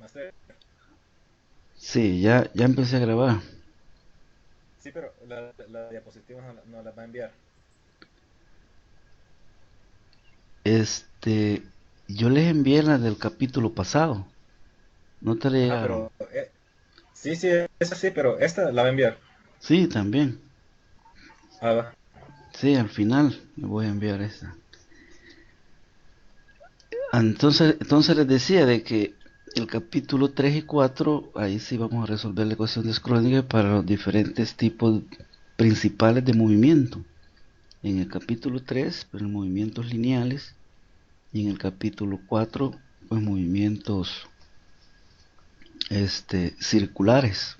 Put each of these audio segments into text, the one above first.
hacer. Sí, ya empecé a grabar. Sí, pero la diapositiva no la va a enviar. Este, yo les envié la del capítulo pasado. ¿No te le Ajá, llegaron? pero sí, sí, esa sí, pero esta la va a enviar. Sí, también. Ah, va. Sí, al final le voy a enviar esta. Entonces les decía de que el capítulo 3 y 4 ahí sí vamos a resolver la ecuación de Schrödinger para los diferentes tipos principales de movimiento. En el capítulo 3 pues movimientos lineales, y en el capítulo 4 pues movimientos circulares.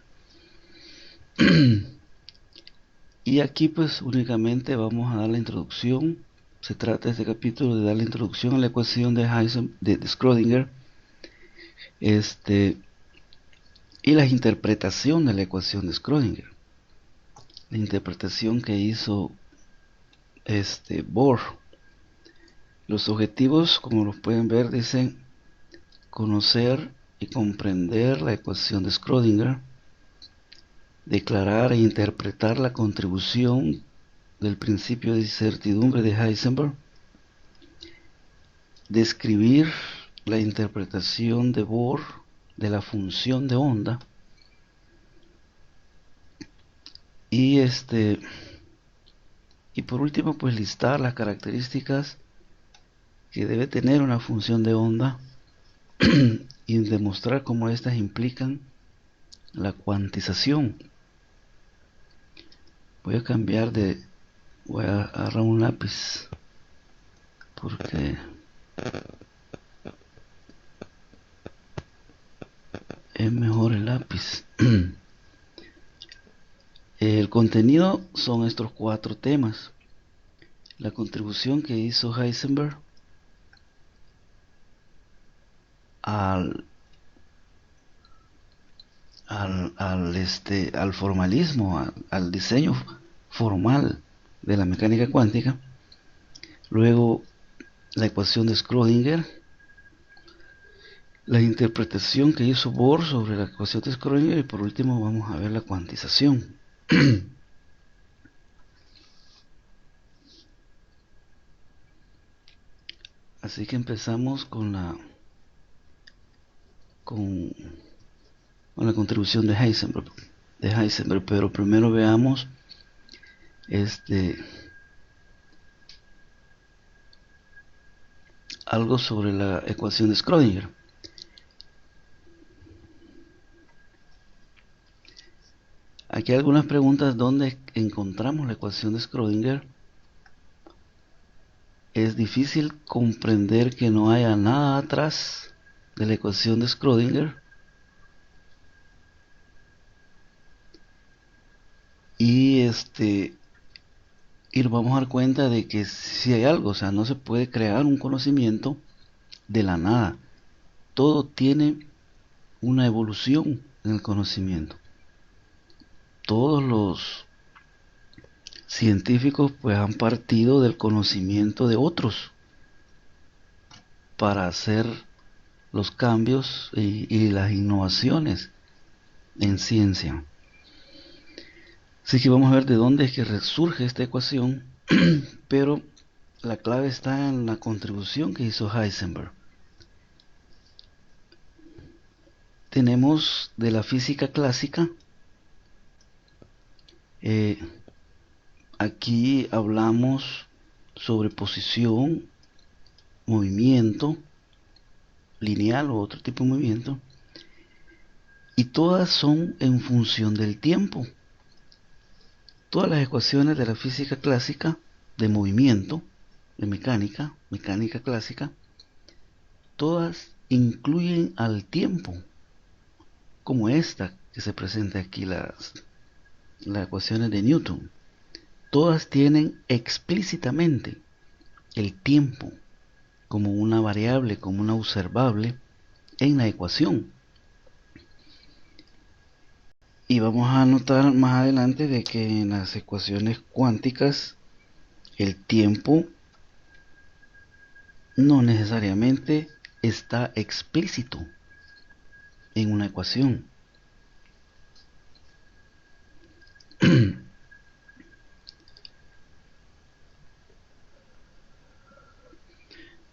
Y aquí pues únicamente vamos a dar la introducción. Se trata este capítulo de dar la introducción a la ecuación de Schrödinger, este, y la interpretación de la ecuación de Schrödinger. La interpretación que hizo Bohr. Los objetivos, como los pueden ver, dicen conocer y comprender la ecuación de Schrödinger, declarar e interpretar la contribución del principio de incertidumbre de Heisenberg, describir la interpretación de Bohr de la función de onda y y por último pues listar las características que debe tener una función de onda y demostrar cómo éstas implican la cuantización. Voy a cambiar de... Voy a agarrar un lápiz porque es mejor el lápiz. El contenido son estos cuatro temas. La contribución que hizo Heisenberg al, al formalismo, al diseño formal de la mecánica cuántica. Luego la ecuación de Schrödinger, la interpretación que hizo Bohr sobre la ecuación de Schrödinger y por último vamos a ver la cuantización. Así que empezamos con, con la contribución de Heisenberg, pero primero veamos este algo sobre la ecuación de Schrödinger. Aquí hay algunas preguntas donde encontramos la ecuación de Schrödinger. Es difícil comprender que no haya nada atrás de la ecuación de Schrödinger. Y y nos vamos a dar cuenta de que si hay algo, o sea, no se puede crear un conocimiento de la nada. Todo tiene una evolución en el conocimiento. Todos los científicos pues han partido del conocimiento de otros para hacer los cambios y las innovaciones en ciencia. Así que vamos a ver de dónde es que resurge esta ecuación, pero la clave está en la contribución que hizo Heisenberg. Tenemos de la física clásica, eh, aquí hablamos sobre posición, movimiento, lineal o otro tipo de movimiento, y todas son en función del tiempo. Todas las ecuaciones de la física clásica de movimiento, de mecánica clásica, todas incluyen al tiempo, como esta que se presenta aquí, las ecuaciones de Newton. Todas tienen explícitamente el tiempo como una variable, como una observable en la ecuación. Y vamos a notar más adelante de que en las ecuaciones cuánticas el tiempo no necesariamente está explícito. en una ecuación.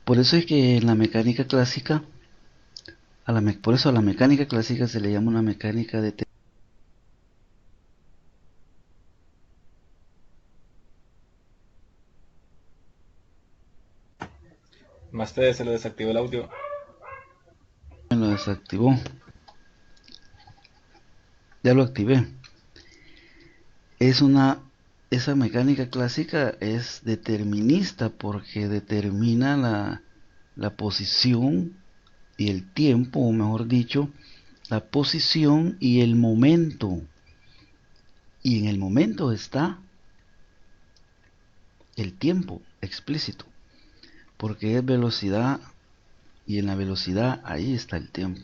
Por eso es que en la mecánica clásica, por eso a la mecánica clásica se le llama una mecánica de Más te se le desactivó el audio. lo desactivó. Ya lo activé. Esa mecánica clásica es determinista porque determina la posición y el tiempo, o mejor dicho, la posición y el momento. Y en el momento está el tiempo explícito, porque es velocidad y en la velocidad ahí está el tiempo.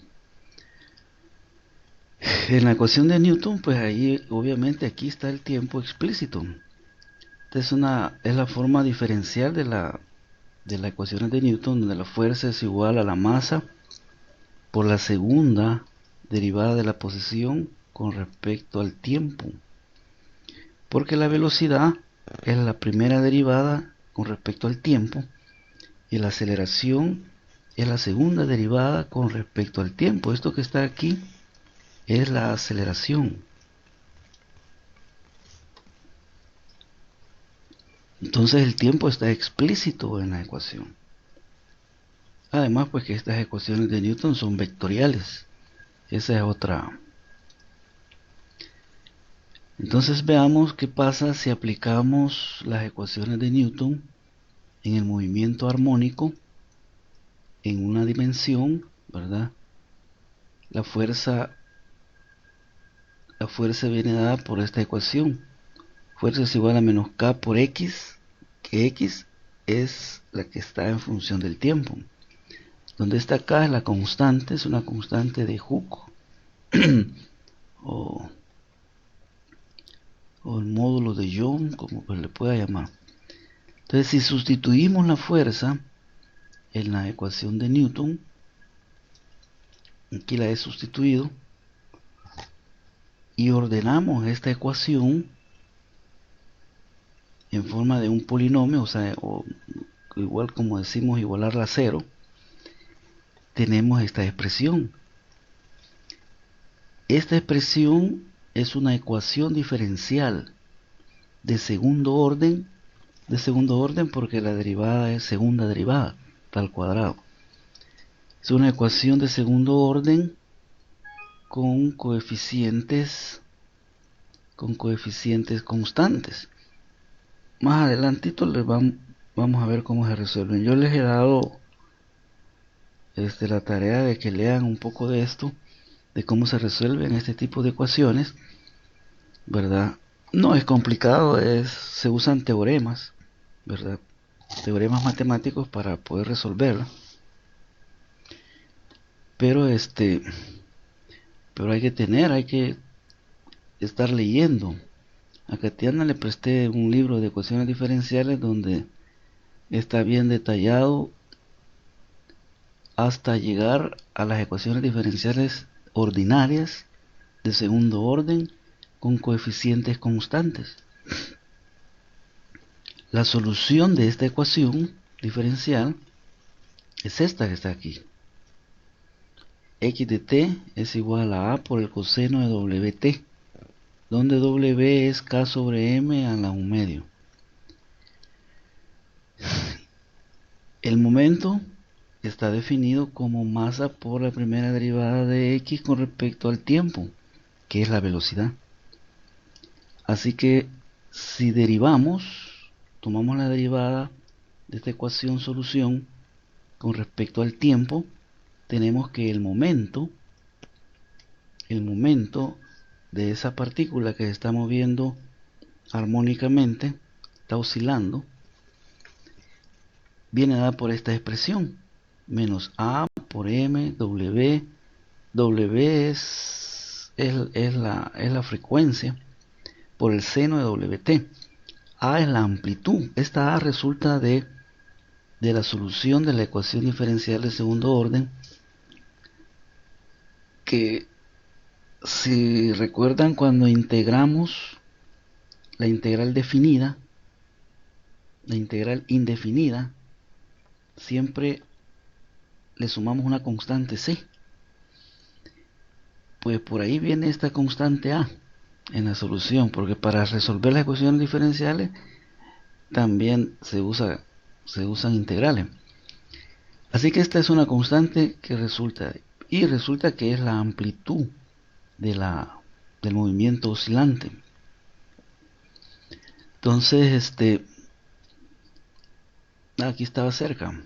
En la ecuación de Newton, pues ahí obviamente aquí está el tiempo explícito. Esta es la forma diferencial de la ecuación de Newton, donde la fuerza es igual a la masa por la segunda derivada de la posición con respecto al tiempo. Porque la velocidad es la primera derivada con respecto al tiempo y la aceleración es la segunda derivada con respecto al tiempo. Esto que está aquí es la aceleración. Entonces el tiempo está explícito en la ecuación. Además, pues que estas ecuaciones de Newton son vectoriales. Esa es otra. Entonces veamos qué pasa si aplicamos las ecuaciones de Newton en el movimiento armónico en una dimensión, ¿verdad? La fuerza viene dada por esta ecuación. Fuerza es igual a menos K por X, que X es la que está en función del tiempo. Donde esta K es la constante, es una constante de Hooke o el módulo de Young, como pues le pueda llamar. Entonces, si sustituimos la fuerza en la ecuación de Newton, aquí la he sustituido, y ordenamos esta ecuación en forma de un polinomio, o igual como decimos igualarla a cero, tenemos esta expresión. Esta expresión es una ecuación diferencial de segundo orden porque la derivada es segunda derivada al cuadrado. Es una ecuación de segundo orden con coeficientes constantes. Más adelantito vamos a ver cómo se resuelven. Yo les he dado la tarea de que lean un poco de esto, de cómo se resuelven este tipo de ecuaciones, ¿verdad? No es complicado, se usan teoremas, ¿verdad? Teoremas matemáticos para poder resolverlo. Pero hay que estar leyendo. A Katiana le presté un libro de ecuaciones diferenciales donde está bien detallado hasta llegar a las ecuaciones diferenciales ordinarias de segundo orden con coeficientes constantes. La solución de esta ecuación diferencial es esta que está aquí. X de t es igual a por el coseno de wt, donde w es k sobre m a la 1 medio. El momento está definido como masa por la primera derivada de x con respecto al tiempo, que es la velocidad. Así que si tomamos la derivada de esta ecuación solución con respecto al tiempo, tenemos que el momento de esa partícula que se está moviendo armónicamente, está oscilando, viene dada por esta expresión, menos a por m, w es la frecuencia por el seno de wt. A es la amplitud. Esta a resulta de la solución de la ecuación diferencial de segundo orden, que si recuerdan cuando integramos la integral definida, la integral indefinida, siempre le sumamos una constante c. Pues por ahí viene esta constante a en la solución, porque para resolver las ecuaciones diferenciales también se usan integrales. Así que esta es una constante que resulta que es la amplitud del movimiento oscilante. Entonces, aquí estaba cerca.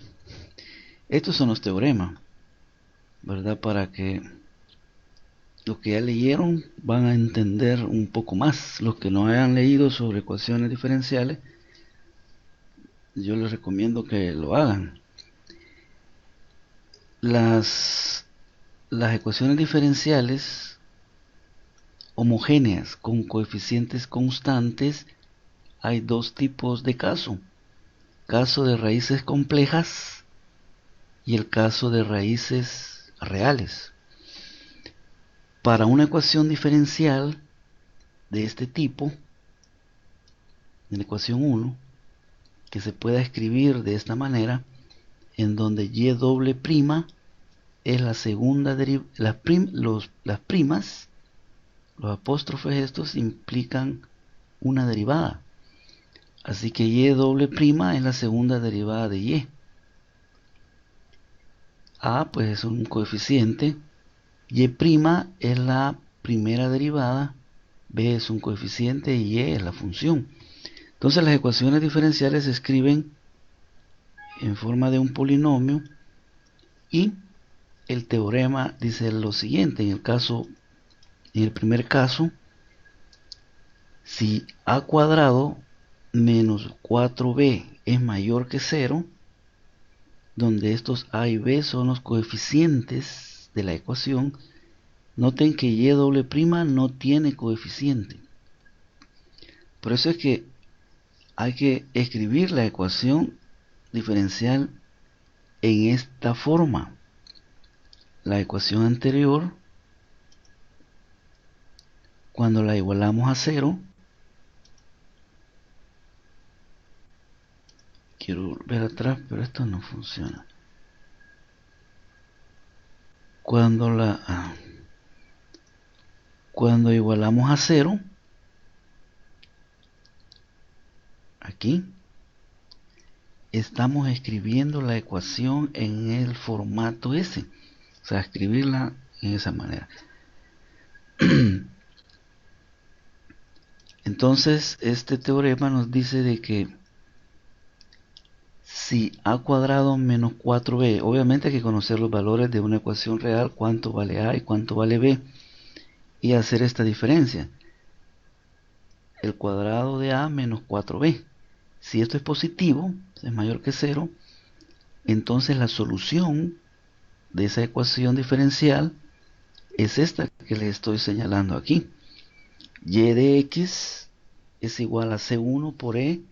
Estos son los teoremas, ¿verdad? Para que los que ya leyeron van a entender un poco más. Los que no hayan leído sobre ecuaciones diferenciales, yo les recomiendo que lo hagan. Las ecuaciones diferenciales homogéneas con coeficientes constantes, hay dos tipos de caso. Caso de raíces complejas y el caso de raíces reales. Para una ecuación diferencial de este tipo, en la ecuación 1, que se pueda escribir de esta manera, en donde y doble prima es la segunda las primas, los apóstrofes estos implican una derivada. Así que y doble prima es la segunda derivada de y. A pues es un coeficiente, y prima es la primera derivada, b es un coeficiente y y es la función. Entonces las ecuaciones diferenciales se escriben en forma de un polinomio y el teorema dice lo siguiente: en el primer caso, si a cuadrado menos 4b es mayor que 0, donde estos a y b son los coeficientes de la ecuación, noten que y doble prima no tiene coeficiente. Por eso es que hay que escribir la ecuación diferencial en esta forma. La ecuación anterior, cuando la igualamos a 0, quiero volver atrás, pero esto no funciona. Cuando igualamos a 0, aquí estamos escribiendo la ecuación en el formato ese, o sea, escribirla en esa manera. Entonces este teorema nos dice de que si a cuadrado menos 4b, obviamente hay que conocer los valores de una ecuación real, cuánto vale a y cuánto vale b, y hacer esta diferencia. El cuadrado de a menos 4b. Si esto es positivo, es mayor que 0, entonces la solución de esa ecuación diferencial es esta que les estoy señalando aquí. Y de x es igual a c1 por e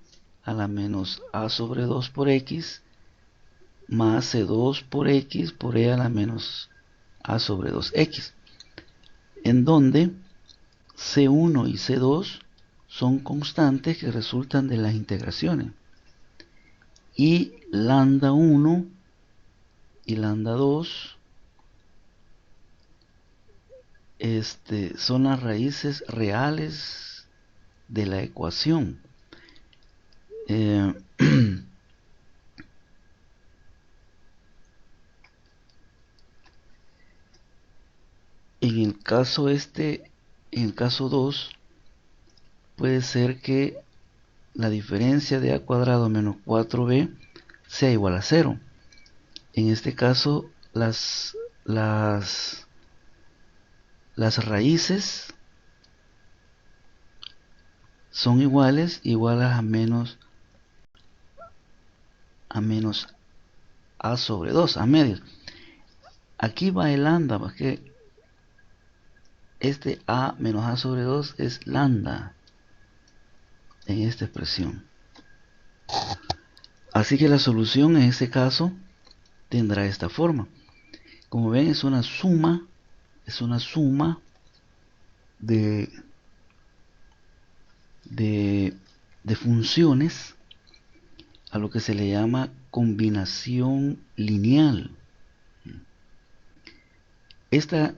a la menos a sobre 2 por x más c2 por x por e a la menos a sobre 2x, en donde c1 y c2 son constantes que resultan de las integraciones, y lambda 1 y lambda 2 son las raíces reales de la ecuación. En el caso en el caso 2, puede ser que la diferencia de a cuadrado menos 4b sea igual a 0. En este caso, las raíces son iguales a menos a sobre 2, a medios. Aquí va el lambda, porque este a menos a sobre 2 es lambda en esta expresión. Así que la solución en este caso tendrá esta forma. Como ven, es una suma es una suma de, de funciones a lo que se le llama combinación lineal. Esta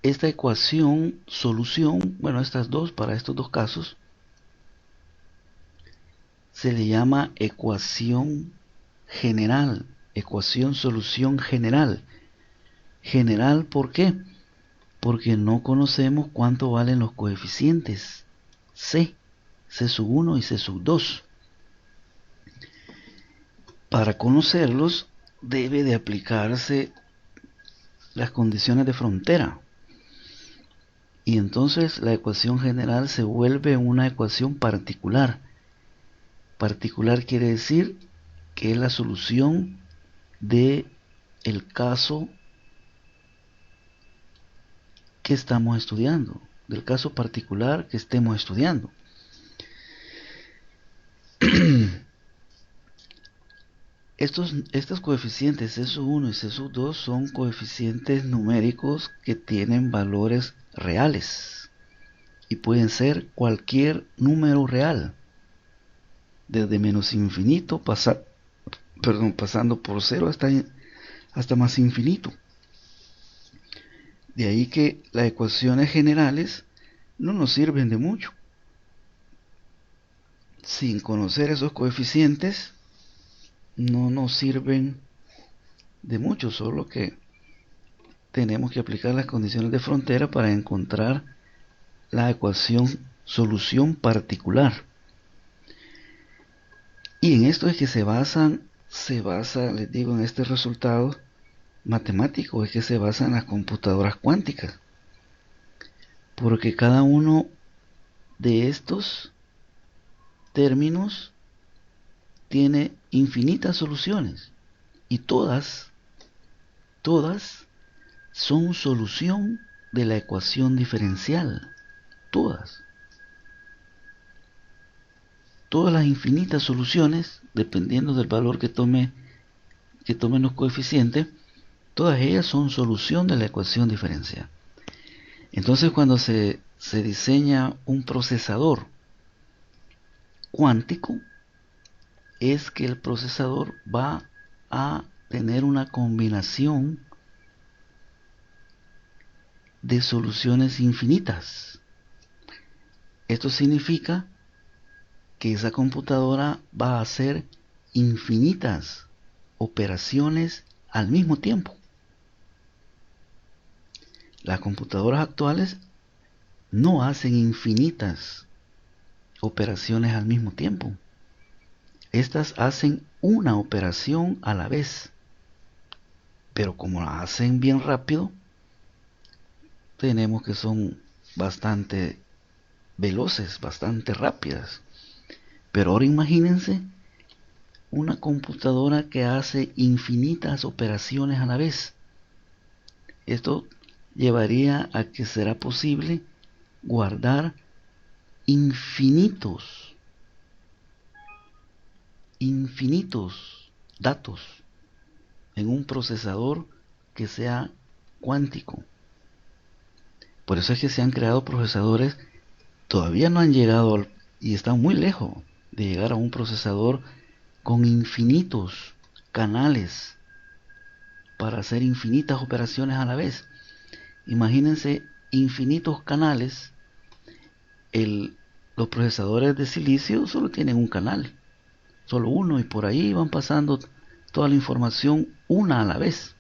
ecuación, solución, bueno, estas dos, para estos dos casos, se le llama ecuación general, ecuación solución general. General, ¿por qué? Porque no conocemos cuánto valen los coeficientes C, C sub 1 y C sub 2. Para conocerlos debe de aplicarse las condiciones de frontera. Y entonces la ecuación general se vuelve una ecuación particular. Particular quiere decir que es la solución de el caso que estamos estudiando, del caso particular que estemos estudiando. Estos coeficientes C sub 1 y C sub 2 son coeficientes numéricos que tienen valores reales y pueden ser cualquier número real, desde menos infinito pasando por cero hasta más infinito. De ahí que las ecuaciones generales no nos sirven de mucho. Sin conocer esos coeficientes no nos sirven de mucho, solo que tenemos que aplicar las condiciones de frontera para encontrar la ecuación solución particular. Y en esto es que se basa, les digo, en este resultado matemático, es que se basa en las computadoras cuánticas. Porque cada uno de estos términos tiene infinitas soluciones y todas son solución de la ecuación diferencial. Todas las infinitas soluciones, dependiendo del valor que tomen los coeficientes, todas ellas son solución de la ecuación diferencial. Entonces, cuando se diseña un procesador cuántico, es que el procesador va a tener una combinación de soluciones infinitas. Esto significa que esa computadora va a hacer infinitas operaciones al mismo tiempo. Las computadoras actuales no hacen infinitas operaciones al mismo tiempo. Estas hacen una operación a la vez, pero como la hacen bien rápido, tenemos que son bastante veloces, bastante rápidas. Pero ahora imagínense una computadora que hace infinitas operaciones a la vez. Esto llevaría a que será posible guardar infinitos datos en un procesador que sea cuántico. Por eso es que se han creado procesadores, todavía no han llegado y están muy lejos de llegar a un procesador con infinitos canales para hacer infinitas operaciones a la vez. Imagínense infinitos canales. Los procesadores de silicio solo tienen un canal, solo uno, y por ahí van pasando toda la información una a la vez.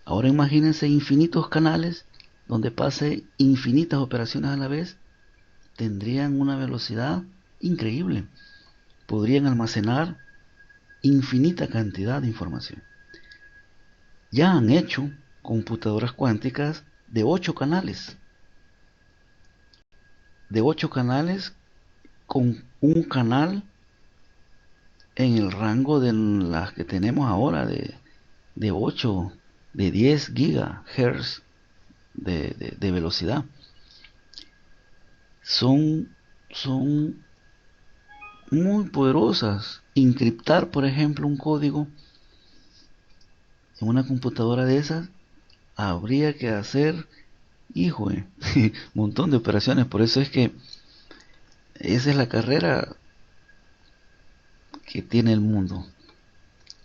Ahora imagínense infinitos canales donde pase infinitas operaciones a la vez. Tendrían una velocidad increíble. Podrían almacenar infinita cantidad de información. Ya han hecho computadoras cuánticas de 8 canales. De 8 canales con un canal en el rango de las que tenemos ahora de 8, de 10 gigahertz de velocidad. Son muy poderosas. Encriptar, por ejemplo, un código en una computadora de esas habría que hacer Hijo, montón de operaciones. Por eso es que esa es la carrera que tiene el mundo.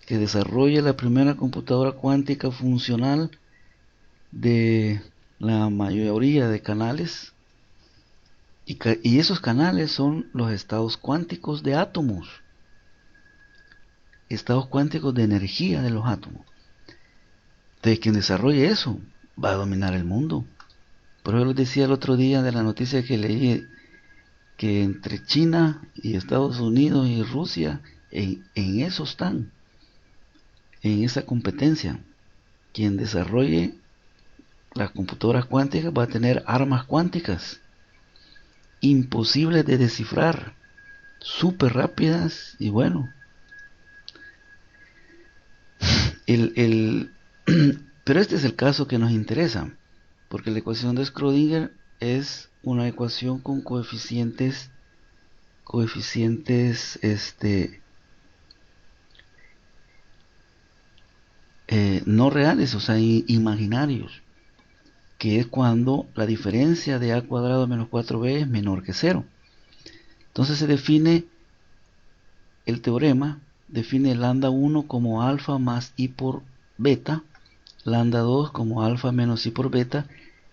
Que desarrolle la primera computadora cuántica funcional de la mayoría de canales. Y esos canales son los estados cuánticos de átomos. Estados cuánticos de energía de los átomos. Entonces, quien desarrolle eso va a dominar el mundo. Por eso les decía el otro día de la noticia que leí que entre China y Estados Unidos y Rusia en eso están, en esa competencia. Quien desarrolle las computadoras cuánticas va a tener armas cuánticas imposibles de descifrar, súper rápidas y bueno, el pero este es el caso que nos interesa, porque la ecuación de Schrödinger es una ecuación con coeficientes no reales, o sea, imaginarios, que es cuando la diferencia de a cuadrado menos 4b es menor que cero. Entonces se define el teorema, define lambda 1 como alfa más i por beta, lambda 2 como alfa menos i por beta,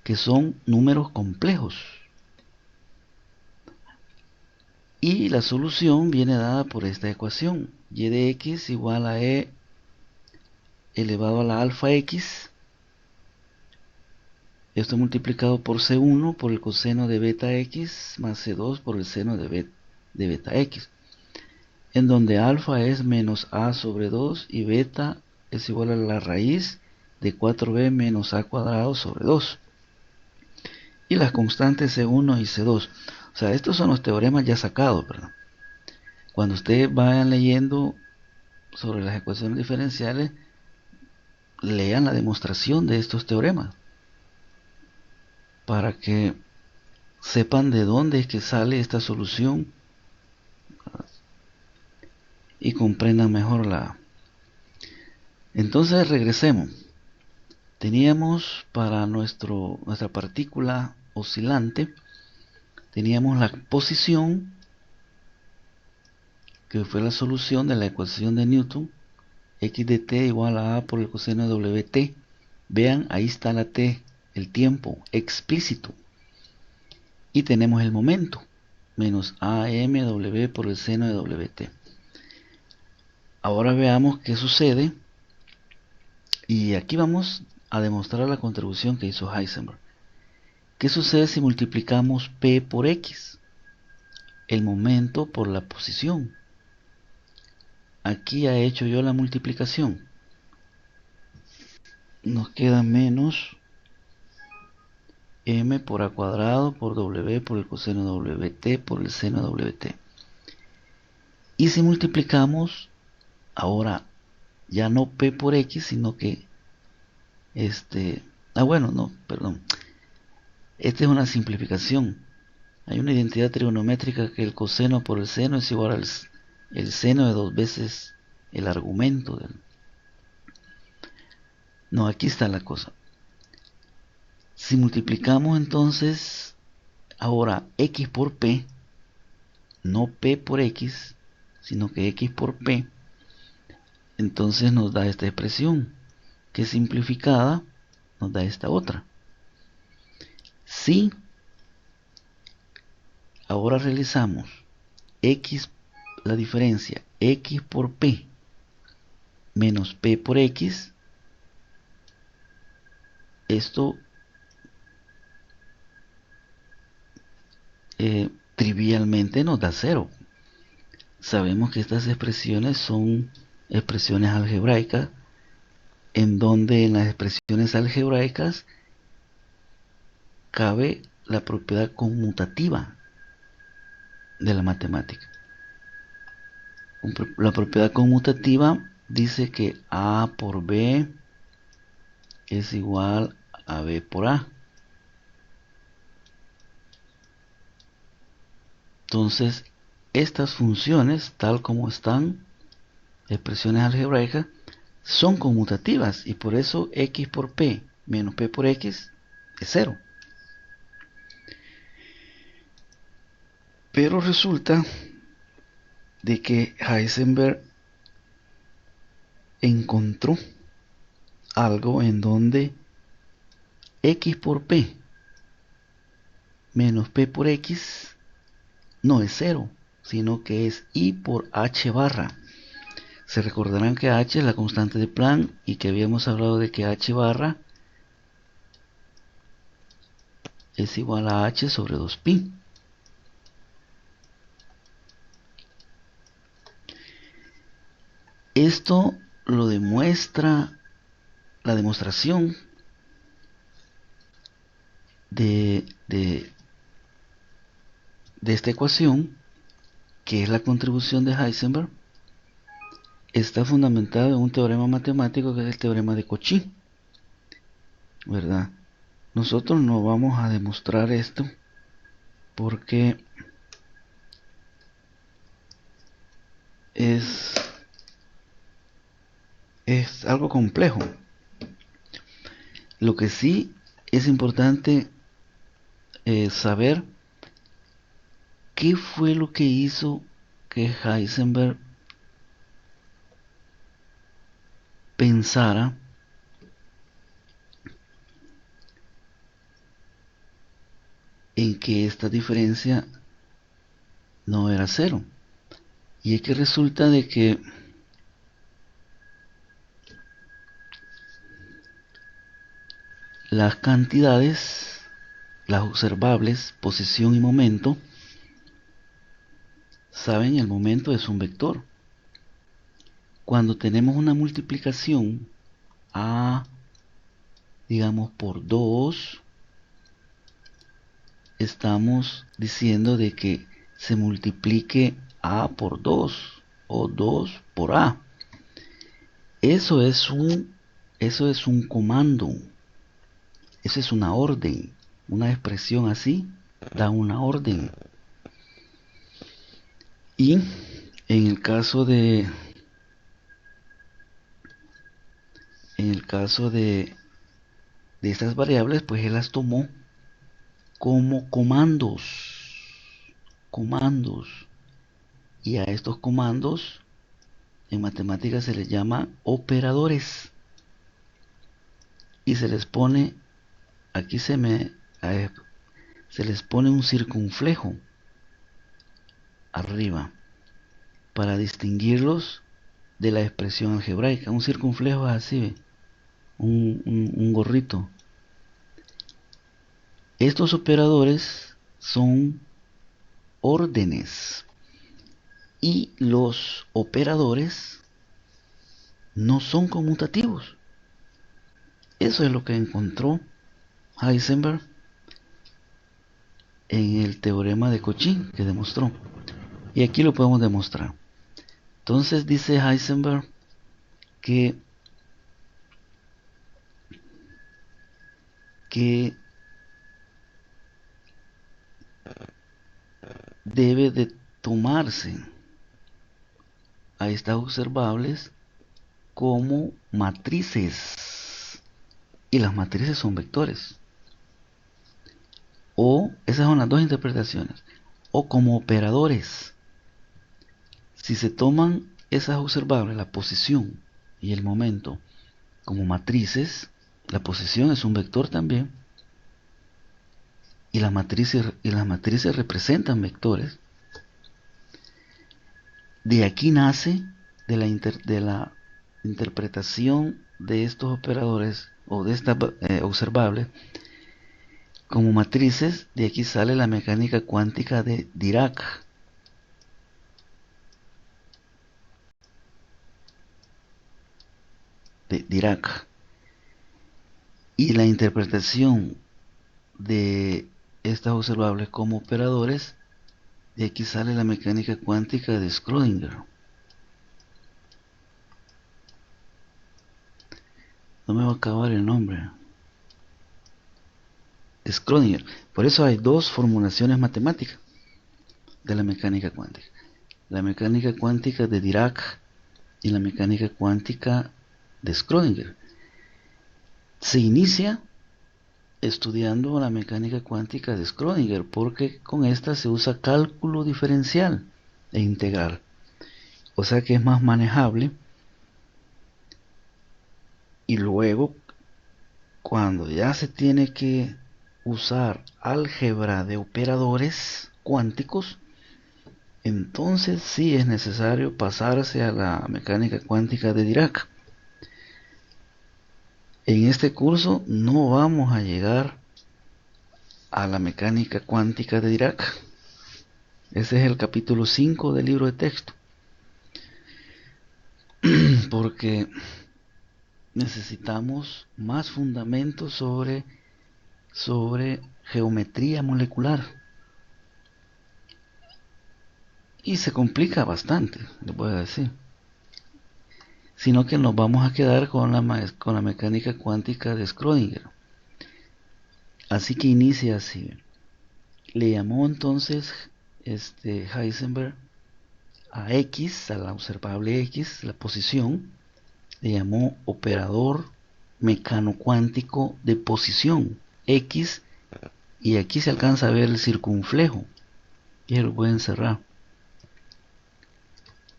que son números complejos. Y la solución viene dada por esta ecuación, y de x igual a e elevado a la alfa x, esto multiplicado por C1 por el coseno de beta x más C2 por el seno de beta x, en donde alfa es menos a sobre 2 y beta es igual a la raíz de 4b menos a cuadrado sobre 2. Y las constantes C1 y C2. O sea, estos son los teoremas ya sacados, ¿verdad? Cuando ustedes vayan leyendo sobre las ecuaciones diferenciales, lean la demostración de estos teoremas para que sepan de dónde es que sale esta solución y comprendan mejor la... Entonces regresemos. Teníamos para nuestra partícula oscilante, teníamos la posición, que fue la solución de la ecuación de Newton, x de t igual a a por el coseno de wt. Vean, ahí está la t, el tiempo explícito. Y tenemos el momento, menos amw por el seno de wt. Ahora veamos qué sucede. Y aquí vamos a demostrar la contribución que hizo Heisenberg. ¿Qué sucede si multiplicamos p por x? El momento por la posición. Aquí he hecho yo la multiplicación. Nos queda menos m por a cuadrado por w por el coseno de wt por el seno de wt. Y si multiplicamos, ahora ya no p por x, sino que esta es una simplificación. Hay una identidad trigonométrica que el coseno por el seno es igual al el seno de 2 veces el argumento del... No, aquí está la cosa. Si multiplicamos entonces ahora x por p, no p por x, sino que x por p, entonces nos da esta expresión, que simplificada nos da esta otra. Si ahora realizamos x, la diferencia x por p menos p por x, esto trivialmente nos da 0. Sabemos que estas expresiones son expresiones algebraicas, en donde en las expresiones algebraicas cabe la propiedad conmutativa de la matemática. La propiedad conmutativa dice que a por b es igual a b por a. Entonces, estas funciones, tal como están, expresiones algebraicas, son conmutativas y por eso x por p menos p por x es 0. Pero resulta de que Heisenberg encontró algo en donde x por p menos p por x no es cero, sino que es i por h barra. Se recordarán que h es la constante de Planck y que habíamos hablado de que h barra es igual a h sobre 2pi. Esto lo demuestra la demostración de esta ecuación, que es la contribución de Heisenberg, está fundamentado en un teorema matemático que es el teorema de Cauchy, ¿verdad? Nosotros no vamos a demostrar esto porque es algo complejo. Lo que sí es importante saber qué fue lo que hizo que Heisenberg pensara en que esta diferencia no era cero. Y es que resulta de que las cantidades, las observables, posición y momento, saben, el momento es un vector. Cuando tenemos una multiplicación a, digamos, por 2, estamos diciendo de que se multiplique a por 2 o 2 por a. Eso es un comando. Eso es una orden. Una expresión así da una orden. Y en el caso de estas variables, pues él las tomó como comandos, y a estos comandos en matemáticas se les llama operadores, y se les pone, aquí se les pone un circunflejo arriba para distinguirlos de la expresión algebraica. Un circunflejo es así, ¿ve? Un gorrito. Estos operadores son órdenes, y los operadores no son conmutativos. Eso es lo que encontró Heisenberg en el teorema de Cauchy, que demostró. Y aquí lo podemos demostrar. Entonces dice Heisenberg que debe de tomarse a estas observables como matrices, y las matrices son vectores, o esas son las dos interpretaciones, o como operadores. Si se toman esas observables, la posición y el momento, como matrices, la posición es un vector también, y las matrices representan vectores. De aquí nace de la interpretación de estos operadores o de estas observables como matrices. De aquí sale la mecánica cuántica de Dirac. Y la interpretación de estas observables como operadores, de aquí sale la mecánica cuántica de Schrödinger. No me va a acabar el nombre. Schrödinger. Por eso hay dos formulaciones matemáticas de la mecánica cuántica: la mecánica cuántica de Dirac y la mecánica cuántica de Schrödinger. Se inicia estudiando la mecánica cuántica de Schrödinger, porque con esta se usa cálculo diferencial e integral, o sea que es más manejable. Y luego, cuando ya se tiene que usar álgebra de operadores cuánticos, entonces sí es necesario pasarse a la mecánica cuántica de Dirac. En este curso no vamos a llegar a la mecánica cuántica de Dirac. Ese es el capítulo 5 del libro de texto. Porque necesitamos más fundamentos sobre geometría molecular. Y se complica bastante, les voy a decir. Sino que nos vamos a quedar con la mecánica cuántica de Schrödinger. Así que inicia así. Le llamó entonces Heisenberg a X, a la observable X, la posición, le llamó operador mecano-cuántico de posición X, y aquí se alcanza a ver el circunflejo, y lo voy a encerrar.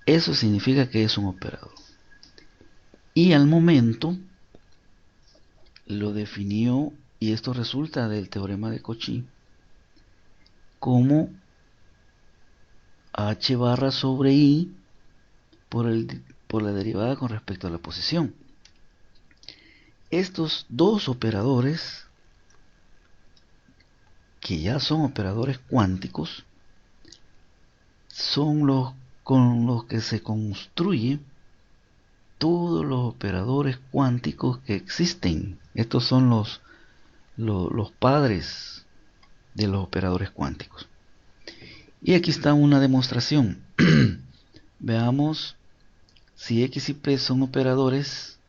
Eso significa que es un operador. Y al momento lo definió, y esto resulta del teorema de Cauchy, como h barra sobre i por la derivada con respecto a la posición. Estos dos operadores, que ya son operadores cuánticos, son los con los que se construye todos los operadores cuánticos que existen. Estos son los padres de los operadores cuánticos. Y aquí está una demostración. Veamos si X y P son operadores.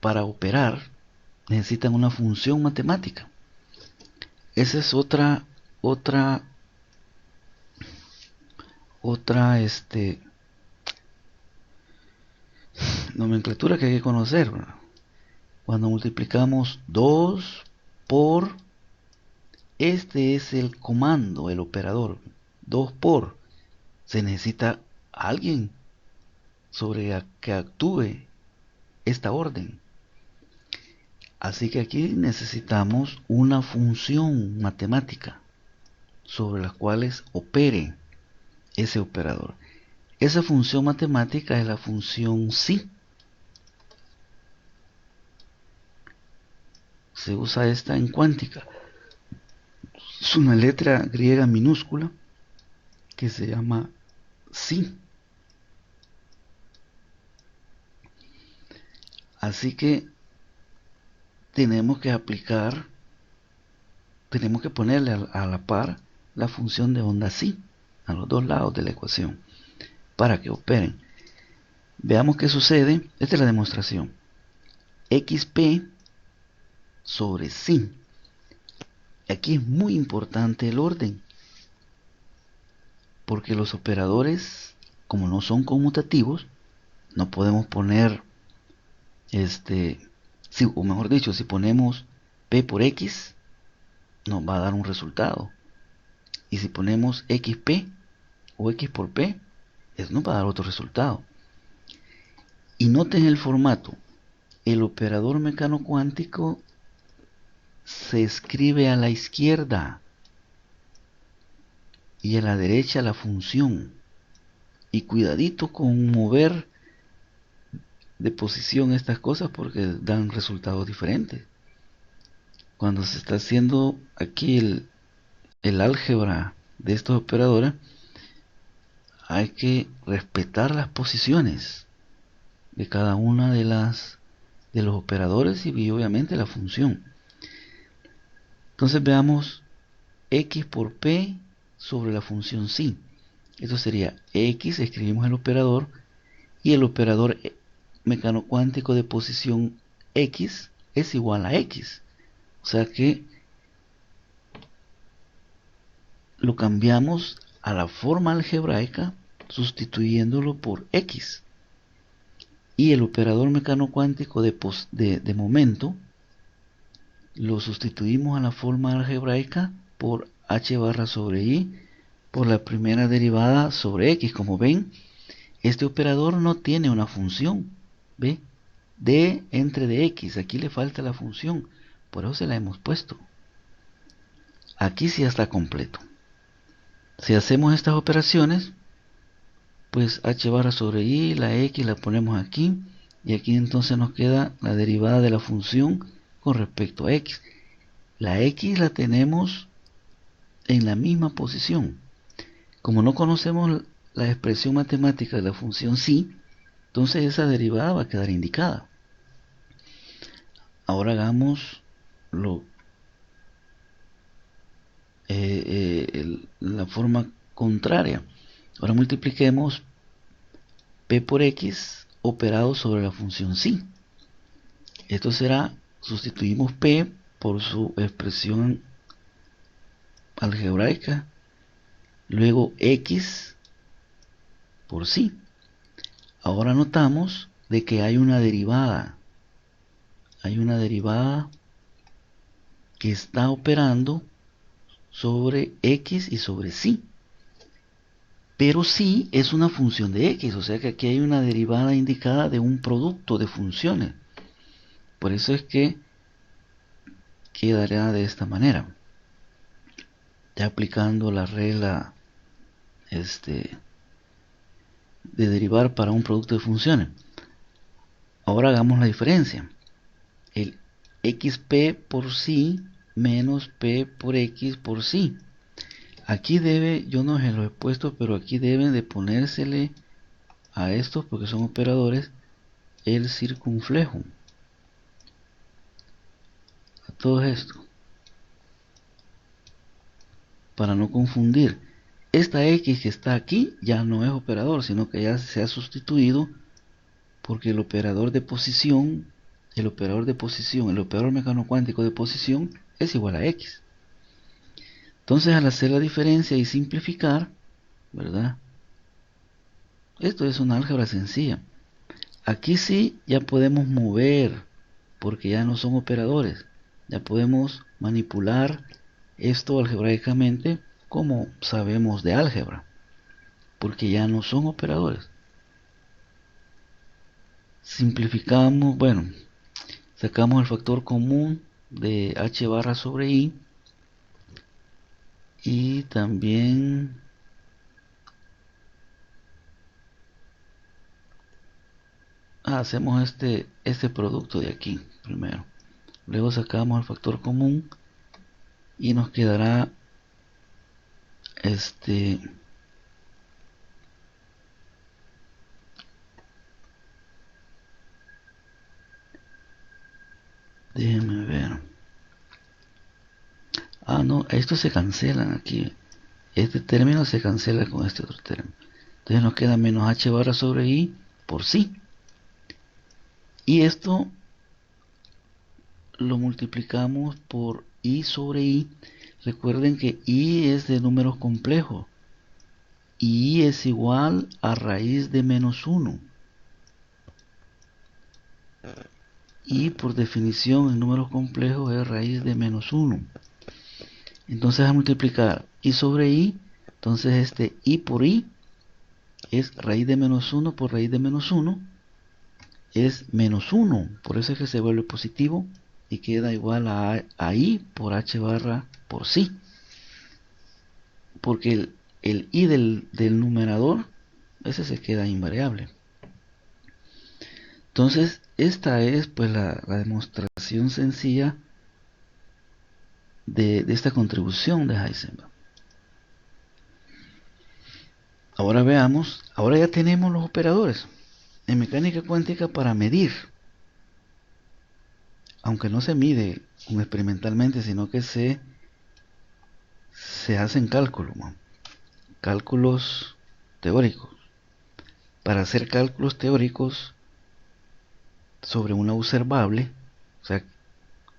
Para operar, necesitan una función matemática. Esa es otra nomenclatura que hay que conocer, ¿verdad? Cuando multiplicamos 2 por, este es el comando, el operador, 2 por, se necesita alguien sobre que actúe esta orden. Así que aquí necesitamos una función matemática sobre las cuales opere ese operador. Esa función matemática es la función psi. Se usa esta en cuántica. Es una letra griega minúscula que se llama psi. Así que tenemos que ponerle a la par la función de onda psi a los dos lados de la ecuación para que operen. Veamos qué sucede. Esta es la demostración. XP sobre psi. Aquí es muy importante el orden, porque los operadores, como no son conmutativos, no podemos poner o mejor dicho, si ponemos P por X, nos va a dar un resultado. Y si ponemos XP o X por P, eso nos va a dar otro resultado. Y noten el formato. El operador mecano cuántico se escribe a la izquierda y a la derecha la función. Y cuidadito con mover de posición estas cosas porque dan resultados diferentes. Cuando se está haciendo aquí el álgebra de estos operadores, hay que respetar las posiciones de cada una de los operadores y obviamente la función. Entonces veamos X por P sobre la función psi. Esto sería X, escribimos el operador, y el operador mecano cuántico de posición X es igual a X. O sea que lo cambiamos a la forma algebraica sustituyéndolo por X. Y el operador mecano cuántico de momento lo sustituimos a la forma algebraica por h barra sobre i por la primera derivada sobre x. Como ven, este operador no tiene una función, ¿ve? D entre dx, aquí le falta la función, por eso se la hemos puesto. Aquí sí está completo. Si hacemos estas operaciones, pues h barra sobre i, la x la ponemos aquí, y aquí entonces nos queda la derivada de la función con respecto a x. La x la tenemos en la misma posición. Como no conocemos la expresión matemática de la función psi, entonces esa derivada va a quedar indicada. Ahora hagamos la forma contraria. Ahora multipliquemos p por x operado sobre la función psi. Esto será, sustituimos p por su expresión algebraica, luego x por psi. Ahora notamos de que hay una derivada. Hay una derivada que está operando sobre x y sobre psi. Pero psi es una función de x, o sea que aquí hay una derivada indicada de un producto de funciones. Por eso es que quedará de esta manera. Ya aplicando la regla de derivar para un producto de funciones. Ahora hagamos la diferencia. El xp por psi menos p por x por psi. Aquí debe, yo no se lo he puesto, pero aquí deben de ponérsele a estos, porque son operadores, el circunflejo. A todo esto. Para no confundir. Esta x que está aquí ya no es operador, sino que ya se ha sustituido porque el operador mecano cuántico de posición es igual a x. Entonces, al hacer la diferencia y simplificar, ¿verdad? Esto es una álgebra sencilla. Aquí sí ya podemos mover, porque ya no son operadores. Ya podemos manipular esto algebraicamente como sabemos de álgebra, porque ya no son operadores. Simplificamos, bueno, sacamos el factor común de h barra sobre i y también hacemos este producto de aquí primero. Luego sacamos el factor común y nos quedará déjenme ver. No, estos se cancelan aquí. Este término se cancela con este otro término. Entonces nos queda menos h barra sobre i por psi. Y esto lo multiplicamos por i sobre i. Recuerden que i es de números complejos. Y i es igual a raíz de menos 1. Y por definición en números complejos es raíz de menos 1. Entonces a multiplicar i sobre i, entonces i por i es raíz de menos 1 por raíz de menos 1, es menos 1, por eso es que se vuelve positivo y queda igual a i por h barra por psi, porque el i del numerador, ese se queda invariable. Entonces esta es pues la demostración sencilla de esta contribución de Heisenberg. Ahora veamos, ahora ya tenemos los operadores en mecánica cuántica para medir, aunque no se mide experimentalmente, sino que se hacen cálculos teóricos. Para hacer cálculos teóricos sobre una observable, o sea,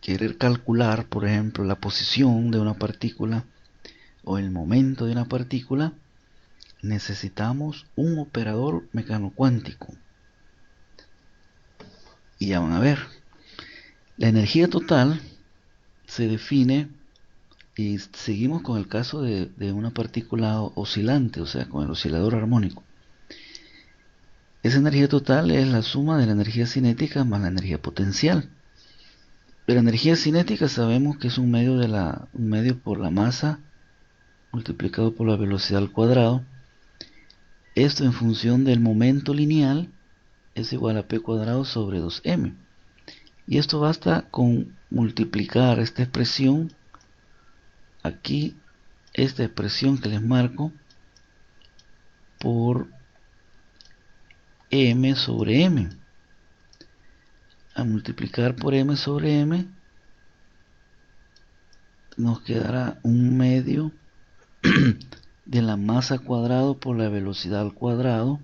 querer calcular, por ejemplo, la posición de una partícula o el momento de una partícula, necesitamos un operador mecanocuántico. Y ya van a ver, la energía total se define, y seguimos con el caso de una partícula oscilante, o sea, con el oscilador armónico. Esa energía total es la suma de la energía cinética más la energía potencial. La energía cinética sabemos que es un medio por la masa multiplicado por la velocidad al cuadrado. Esto en función del momento lineal es igual a p cuadrado sobre 2m. Y esto basta con multiplicar esta expresión, aquí, esta expresión que les marco, por m sobre m. A multiplicar por m sobre m, nos quedará un medio de la masa cuadrado por la velocidad al cuadrado.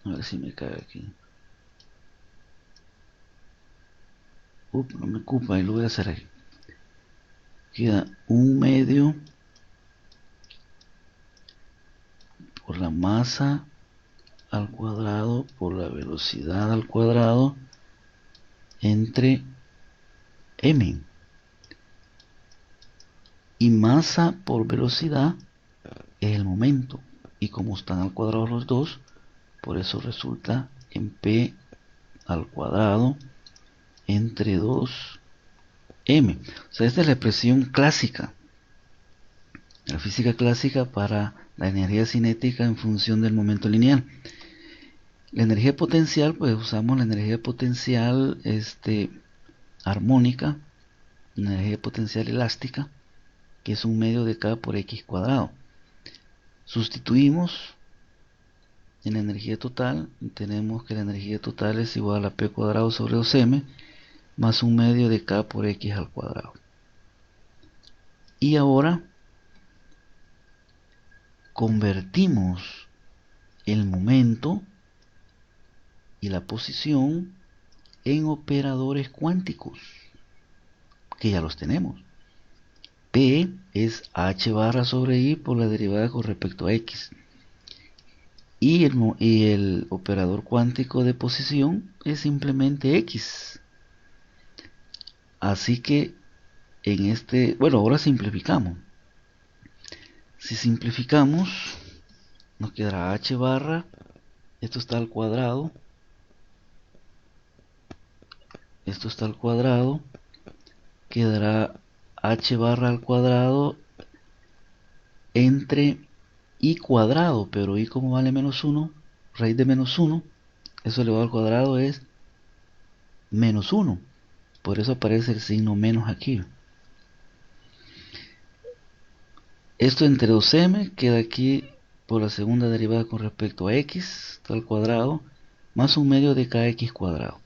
A ver si me cae aquí. No me ocupa, y lo voy a hacer ahí. Queda un medio por la masa al cuadrado por la velocidad al cuadrado entre m. Y masa por velocidad es el momento. Y como están al cuadrado los dos, por eso resulta en p al cuadrado entre 2m. O sea, esta es la expresión clásica, la física clásica para la energía cinética en función del momento lineal. La energía potencial, pues usamos la energía potencial armónica, la energía potencial elástica, que es un medio de k por x cuadrado. Sustituimos en la energía total y tenemos que la energía total es igual a p cuadrado sobre 2m más un medio de k por x al cuadrado. Y ahora convertimos el momento y la posición en operadores cuánticos, que ya los tenemos. P es h barra sobre i por la derivada con respecto a x. Y el operador cuántico de posición es simplemente x. Así que bueno, ahora simplificamos. Si simplificamos, nos quedará h barra, esto está al cuadrado, esto está al cuadrado, quedará h barra al cuadrado entre i cuadrado, pero i como vale menos 1, raíz de menos 1, eso elevado al cuadrado es menos 1. Por eso aparece el signo menos aquí. Esto entre 2m queda aquí por la segunda derivada con respecto a x, está al cuadrado, más un medio de kx cuadrado.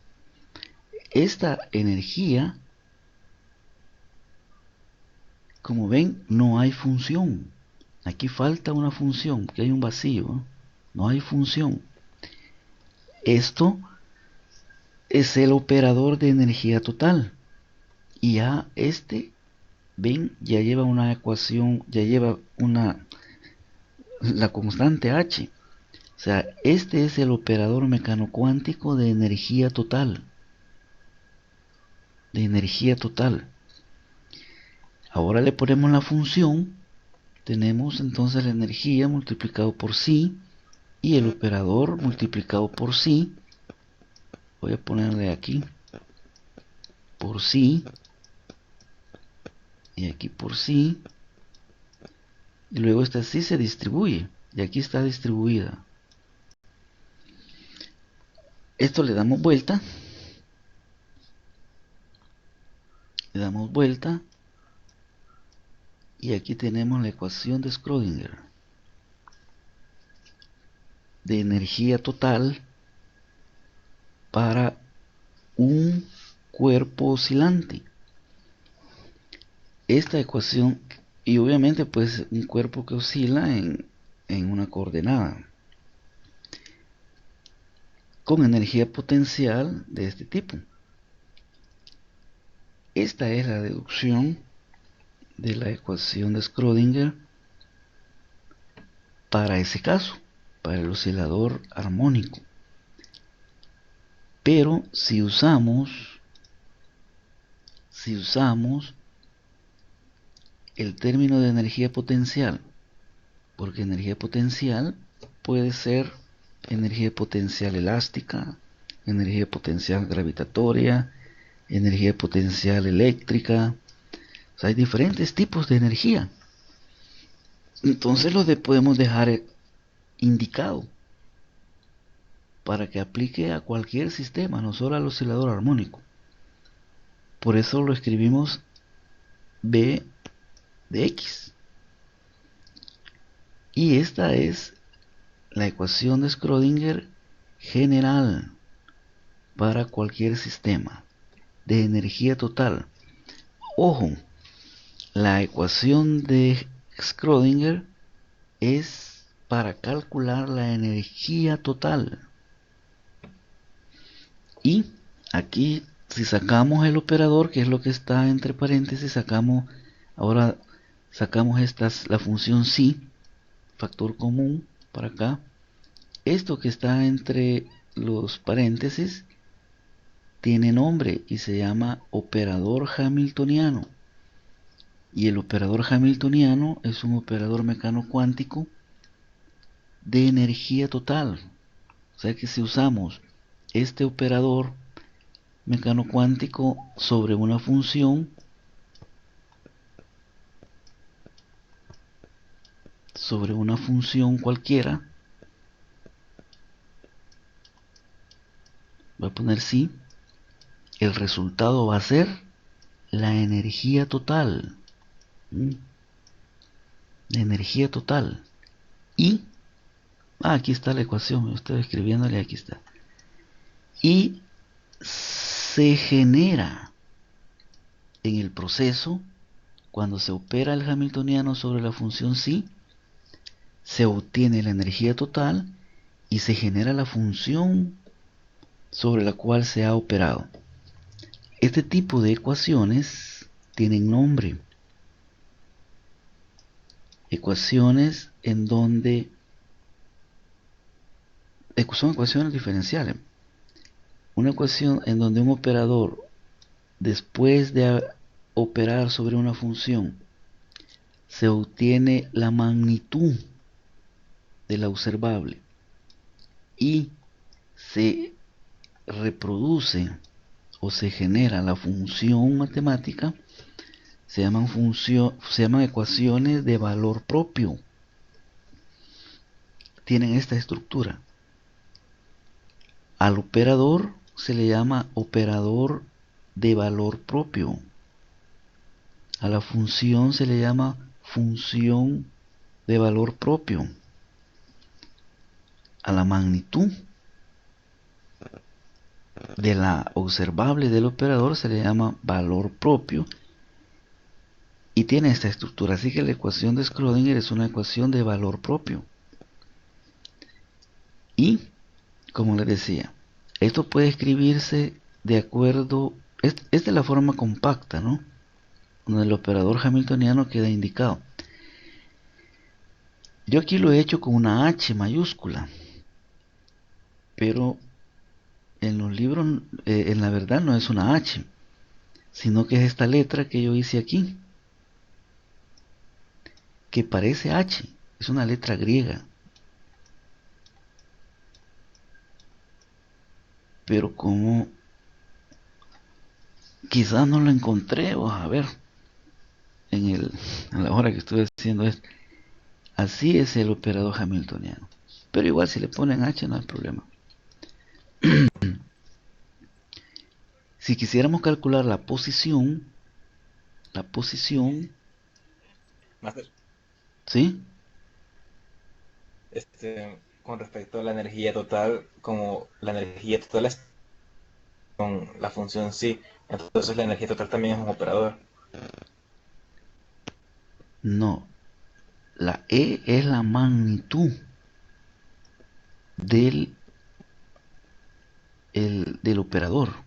Esta energía, como ven, no hay función. Aquí falta una función, que hay un vacío, ¿no? No hay función. Esto es el operador de energía total. Y ya ven, ya lleva una ecuación, ya lleva la constante h. O sea, este es el operador mecanocuántico de energía total. De energía total. Ahora le ponemos la función. Tenemos entonces la energía multiplicado por sí y el operador multiplicado por sí. Voy a ponerle aquí por sí y aquí por sí, y luego esta sí se distribuye y aquí está distribuida. Esto le damos vuelta, y aquí tenemos la ecuación de Schrödinger de energía total para un cuerpo oscilante. Esta ecuación, y obviamente pues un cuerpo que oscila en una coordenada con energía potencial de este tipo. Esta es la deducción de la ecuación de Schrödinger para ese caso, para el oscilador armónico. Pero si usamos si usamos el término de energía potencial, porque energía potencial puede ser energía potencial elástica, energía potencial gravitatoria, energía potencial eléctrica. O sea, hay diferentes tipos de energía. Entonces podemos dejar indicado para que aplique a cualquier sistema, no solo al oscilador armónico. Por eso lo escribimos B de X. Y esta es la ecuación de Schrödinger general para cualquier sistema de energía total. Ojo, la ecuación de Schrödinger es para calcular la energía total. Y aquí, si sacamos el operador, que es lo que está entre paréntesis, sacamos la función psi, factor común para acá. Esto que está entre los paréntesis tiene nombre y se llama operador hamiltoniano. Y el operador hamiltoniano es un operador mecano cuántico de energía total. O sea que si usamos este operador mecano cuántico sobre una función, cualquiera, voy a poner sí, el resultado va a ser la energía total. La energía total. Y aquí está la ecuación, estoy escribiéndole, aquí está. Y se genera en el proceso, cuando se opera el hamiltoniano sobre la función psi, se obtiene la energía total y se genera la función sobre la cual se ha operado. Este tipo de ecuaciones tienen nombre. Ecuaciones en donde son ecuaciones diferenciales. Una ecuación en donde un operador, después de operar sobre una función, se obtiene la magnitud de la observable y se reproduce o se genera la función matemática, se llaman ecuaciones de valor propio. Tienen esta estructura. Al operador se le llama operador de valor propio. A la función se le llama función de valor propio. A la magnitud de la observable del operador se le llama valor propio y tiene esta estructura. Así que la ecuación de Schrödinger es una ecuación de valor propio. Y, como les decía, esto puede escribirse de acuerdo, esta es la forma compacta, ¿no? Donde el operador hamiltoniano queda indicado. Yo aquí lo he hecho con una H mayúscula, pero en los libros, en la verdad no es una H, sino que es esta letra que yo hice aquí, que parece H, es una letra griega. Pero como quizás no lo encontré, vamos a ver, a la hora que estuve haciendo esto. Así es el operador hamiltoniano. Pero igual si le ponen H no hay problema. Si quisiéramos calcular la posición, Master, ¿sí? con respecto a la energía total, como la energía total es con la función sí, entonces la energía total también es un operador. No, la E es la magnitud del operador.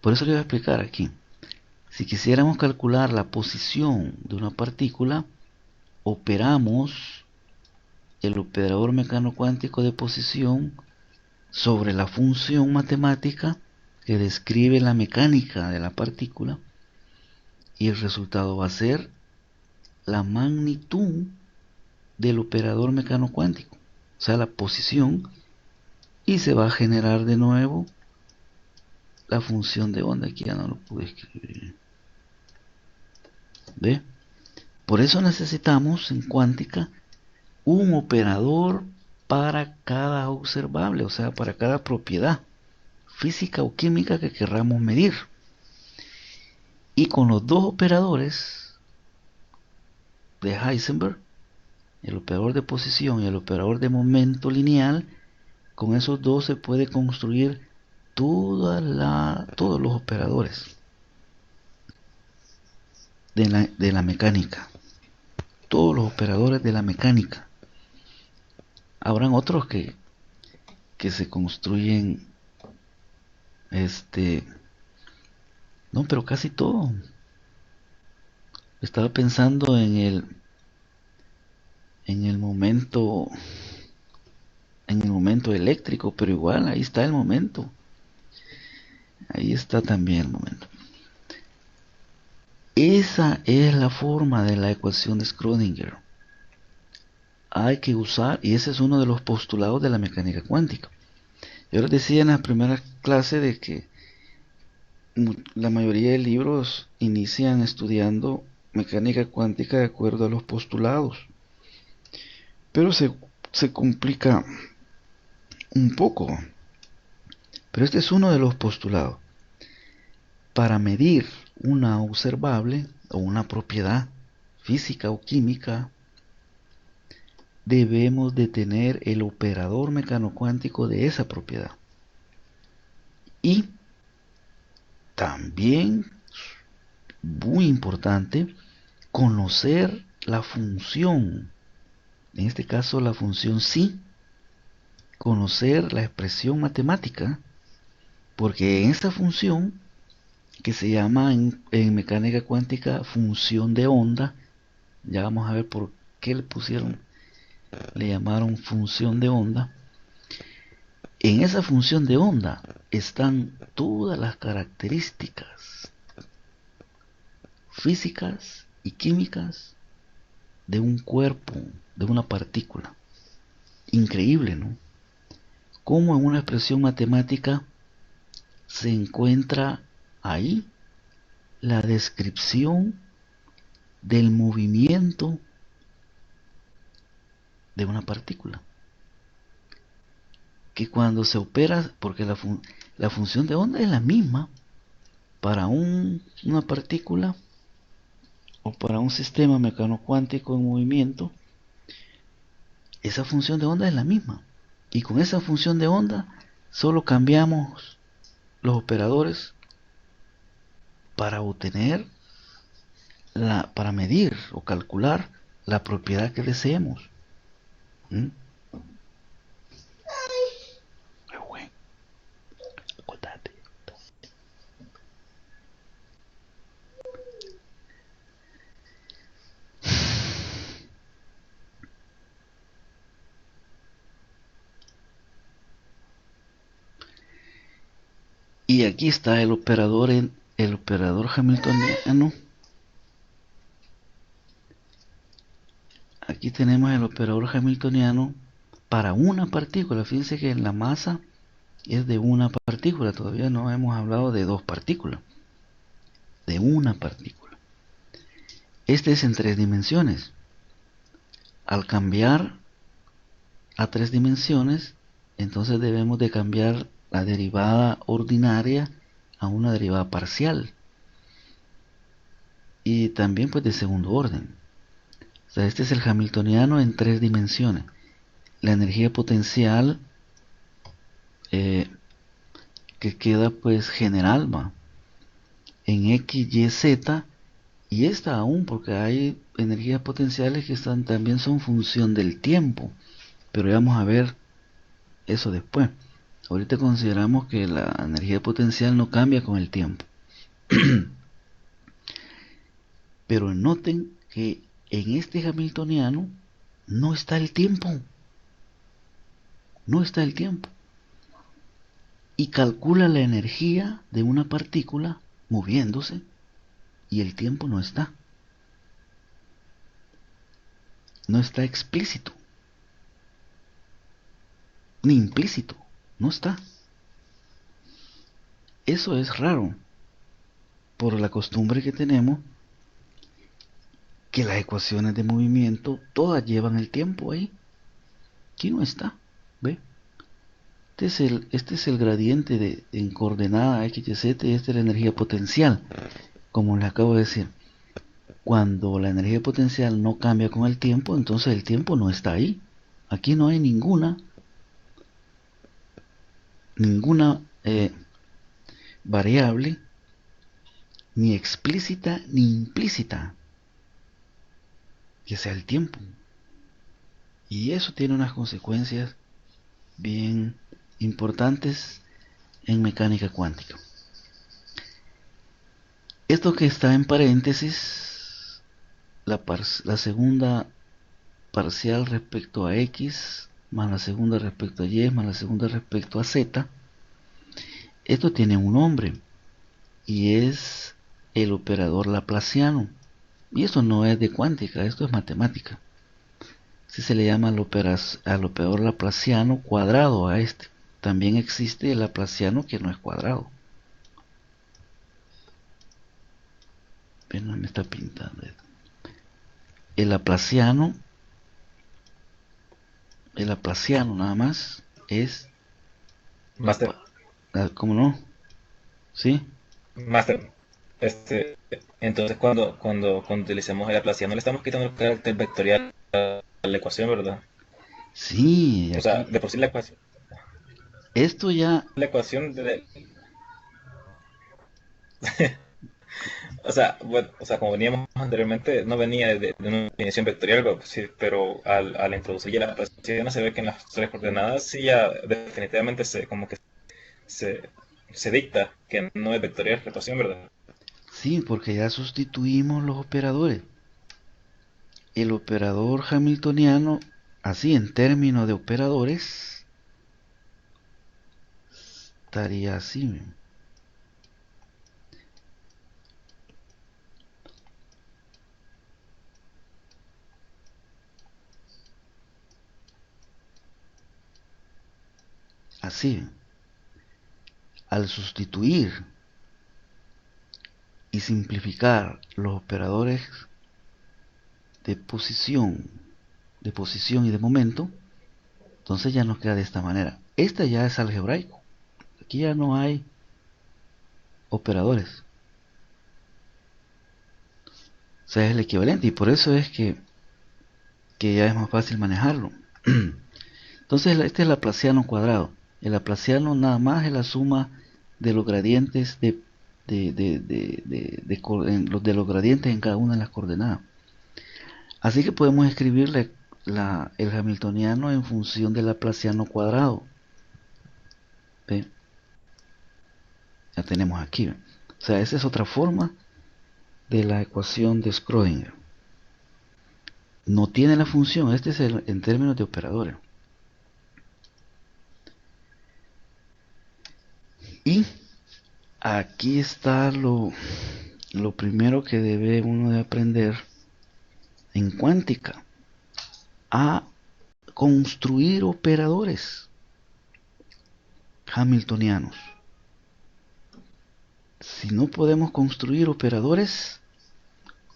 Por eso le voy a explicar aquí. Si quisiéramos calcular la posición de una partícula, operamos el operador mecano cuántico de posición sobre la función matemática que describe la mecánica de la partícula, y el resultado va a ser la magnitud del operador mecano cuántico, o sea, la posición, y se va a generar de nuevo la función de onda. Aquí ya no lo pude escribir. ¿Ve? Por eso necesitamos en cuántica un operador para cada observable, o sea, para cada propiedad física o química que querramos medir. Y con los dos operadores de Heisenberg, el operador de posición y el operador de momento lineal, con esos dos se puede construir todos los operadores de la mecánica. Todos los operadores de la mecánica. Habrán otros que se construyen, no, pero casi todo. Estaba pensando en el momento, en el momento eléctrico, pero igual ahí está el momento. Ahí está también el momento. Esa es la forma de la ecuación de Schrödinger. Hay que usar, y ese es uno de los postulados de la mecánica cuántica. Yo les decía en la primera clase de que la mayoría de libros inician estudiando mecánica cuántica de acuerdo a los postulados, pero se complica un poco. Pero este es uno de los postulados. Para medir una observable o una propiedad física o química, debemos de tener el operador mecanocuántico de esa propiedad. Y también, muy importante, conocer la función, en este caso la función psi, conocer la expresión matemática, porque en esta función, que se llama en mecánica cuántica función de onda, ya vamos a ver por qué le llamaron función de onda. En esa función de onda están todas las características físicas y químicas de un cuerpo, de una partícula. Increíble, ¿no? Cómo en una expresión matemática se encuentra ahí la descripción del movimiento de una partícula. Que cuando se opera, porque la función de onda es la misma para una partícula o para un sistema mecanocuántico en movimiento, esa función de onda es la misma. Y con esa función de onda solo cambiamos los operadores para obtener, para medir o calcular la propiedad que deseemos. ¿Mm? Y aquí está el operador hamiltoniano. Aquí tenemos el operador hamiltoniano para una partícula. Fíjense que la masa es de una partícula. Todavía no hemos hablado de dos partículas. De una partícula. Este es en 3 dimensiones. Al cambiar a 3 dimensiones, entonces debemos de cambiar la derivada ordinaria a una derivada parcial. Y también pues de segundo orden. O sea, este es el hamiltoniano en 3 dimensiones. La energía potencial que queda pues general, ¿va? En X, Y, Z, y esta aún, porque hay energías potenciales que también son función del tiempo, pero ya vamos a ver eso después. Ahorita consideramos que la energía potencial no cambia con el tiempo. Pero noten que en este hamiltoniano no está el tiempo. No está el tiempo. y calcula la energía de una partícula moviéndose y el tiempo no está. No está explícito, ni implícito, no está. Eso es raro, por la costumbre que tenemos, que las ecuaciones de movimiento todas llevan el tiempo ahí. Aquí no está, ¿ve? Este es el gradiente en coordenada x, y z, y esta es la energía potencial. Como les acabo de decir, cuando la energía potencial no cambia con el tiempo, entonces el tiempo no está ahí. Aquí no hay ninguna variable, ni explícita ni implícita, que sea el tiempo. Y eso tiene unas consecuencias bien importantes en mecánica cuántica. Esto que está en paréntesis, la segunda parcial respecto a x, más la segunda respecto a y, más la segunda respecto a z, esto tiene un nombre y es el operador laplaciano. Y esto no es de cuántica, esto es matemática. Así se le llama al operador laplaciano cuadrado a este. También existe el laplaciano que no es cuadrado. Pero me está pintando esto. El laplaciano nada más es... Master. ¿Cómo no? ¿Sí? Master. Entonces cuando utilicemos el Laplaciano le estamos quitando el carácter vectorial a la ecuación, ¿verdad? Sí, O sea, aquí... de por sí Esto ya... la ecuación de, o sea, bueno, o sea, como veníamos anteriormente, no venía de una definición vectorial, pero, sí, pero al introducir ya la Laplaciana se ve que en las tres coordenadas sí ya definitivamente como que se, se dicta que no es vectorial la ecuación, ¿verdad? Sí, porque ya sustituimos los operadores. El operador hamiltoniano, así en términos de operadores, estaría así. Así. Al sustituir y simplificar los operadores de posición, y de momento, entonces ya nos queda de esta manera. Esta ya es algebraico. Aquí ya no hay operadores. O sea, es el equivalente y por eso es que ya es más fácil manejarlo. Entonces este es el laplaciano cuadrado. El laplaciano nada más es la suma de los gradientes de los gradientes en cada una de las coordenadas. Así que podemos escribir el hamiltoniano en función del laplaciano cuadrado. ¿Ve? Ya tenemos aquí. ¿Ve? O sea, esa es otra forma de la ecuación de Schrödinger. No tiene la función, este es en términos de operadores. Y aquí está lo primero que debe uno de aprender en cuántica, a construir operadores hamiltonianos. Si no podemos construir operadores,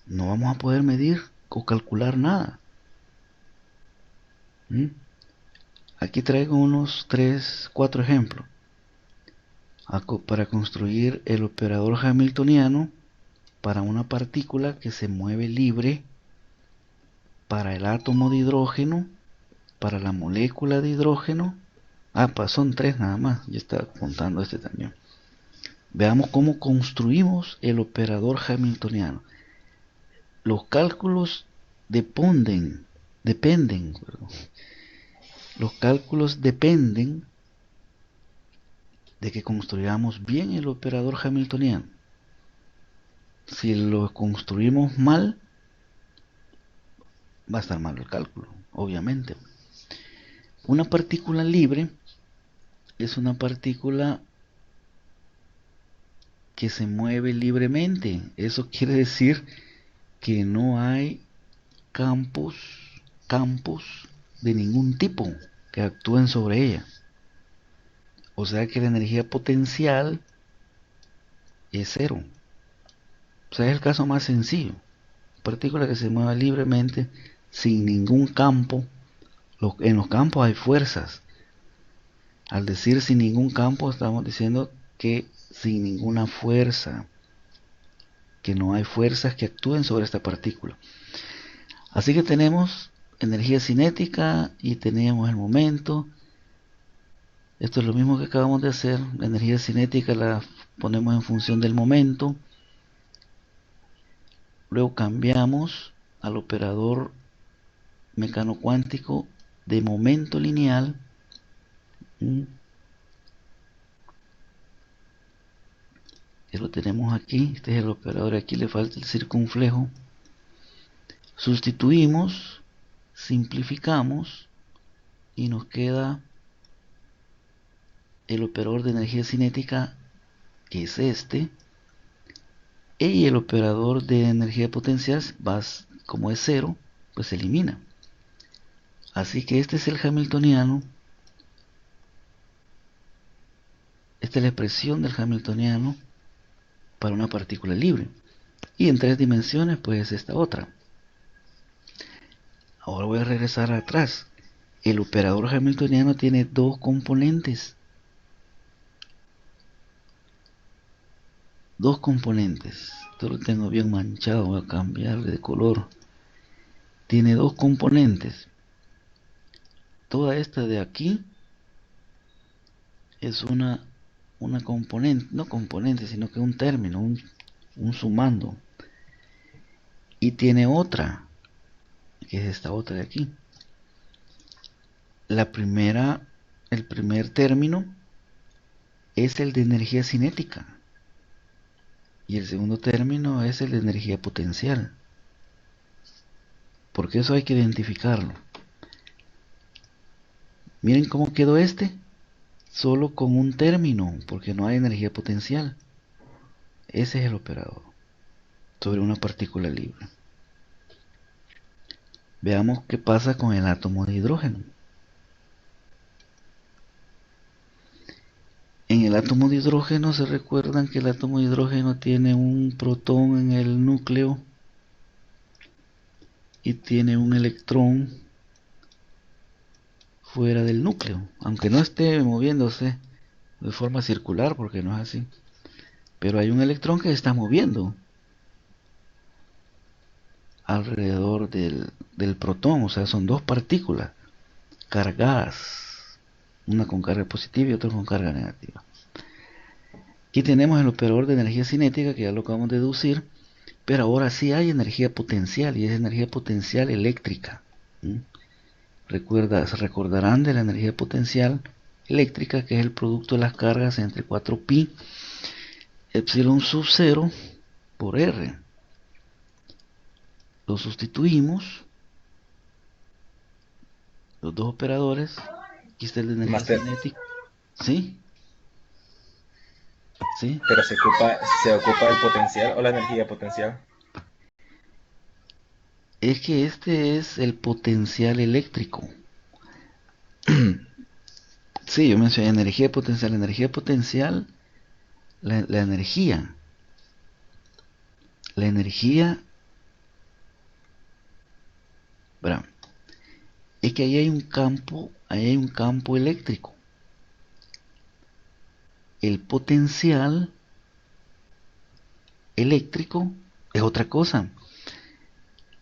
no vamos a poder medir o calcular nada. Aquí traigo unos 3, 4 ejemplos para construir el operador hamiltoniano para una partícula que se mueve libre, para el átomo de hidrógeno, para la molécula de hidrógeno. Son 3 nada más, ya está contando este también. Veamos cómo construimos el operador hamiltoniano. Los cálculos dependen, los cálculos dependen de que construyamos bien el operador hamiltoniano. Si lo construimos mal, va a estar mal el cálculo, obviamente. Una partícula libre es una partícula que se mueve libremente. Eso quiere decir que no hay campos, campos de ningún tipo que actúen sobre ella. O sea que la energía potencial es cero. O sea, es el caso más sencillo. Partícula que se mueva libremente sin ningún campo. En los campos hay fuerzas. Al decir sin ningún campo, estamos diciendo que sin ninguna fuerza, que no hay fuerzas que actúen sobre esta partícula. Así que tenemos energía cinética y tenemos el momento. Esto es lo mismo que acabamos de hacer. La energía cinética la ponemos en función del momento. Luego cambiamos al operador mecano-cuántico de momento lineal. Que lo tenemos aquí. Este es el operador. Aquí le falta el circunflejo. Sustituimos, simplificamos y nos queda el operador de energía cinética, que es este, y el operador de energía potencial, como es cero, pues se elimina. Así que este es el hamiltoniano. Esta es la expresión del hamiltoniano para una partícula libre. Y en 3 dimensiones, pues esta otra. Ahora voy a regresar atrás. El operador hamiltoniano tiene 2 componentes. 2 componentes. Esto lo tengo bien manchado, voy a cambiarle de color. Tiene 2 componentes. Toda esta de aquí es una componente, no componente, sino que un término, un sumando. Y tiene otra, que es esta otra de aquí. La primera, el primer término es el de energía cinética. Y el segundo término es el de energía potencial. Porque eso hay que identificarlo. Miren cómo quedó este. Solo con un término, porque no hay energía potencial. Ese es el operador sobre una partícula libre. Veamos qué pasa con el átomo de hidrógeno. En el átomo de hidrógeno se recuerdan que el átomo de hidrógeno tiene un protón en el núcleo y tiene un electrón fuera del núcleo, aunque no esté moviéndose de forma circular, porque no es así, pero hay un electrón que se está moviendo alrededor del protón. O sea, son 2 partículas cargadas, una con carga positiva y otra con carga negativa. Aquí tenemos el operador de energía cinética, que ya lo acabamos de deducir, pero ahora sí hay energía potencial, y es energía potencial eléctrica. Se recordarán de la energía potencial eléctrica, que es el producto de las cargas entre 4pi epsilon sub 0 por r. Lo sustituimos, los 2 operadores. Aquí está el de energía Master, cinética. ¿Sí? ¿Sí? pero se ocupa el potencial o la energía potencial. Es que este es el potencial eléctrico. Sí, yo mencioné energía potencial. Energía potencial, la energía. La energía, verá, es que ahí hay un campo eléctrico. El potencial eléctrico es otra cosa.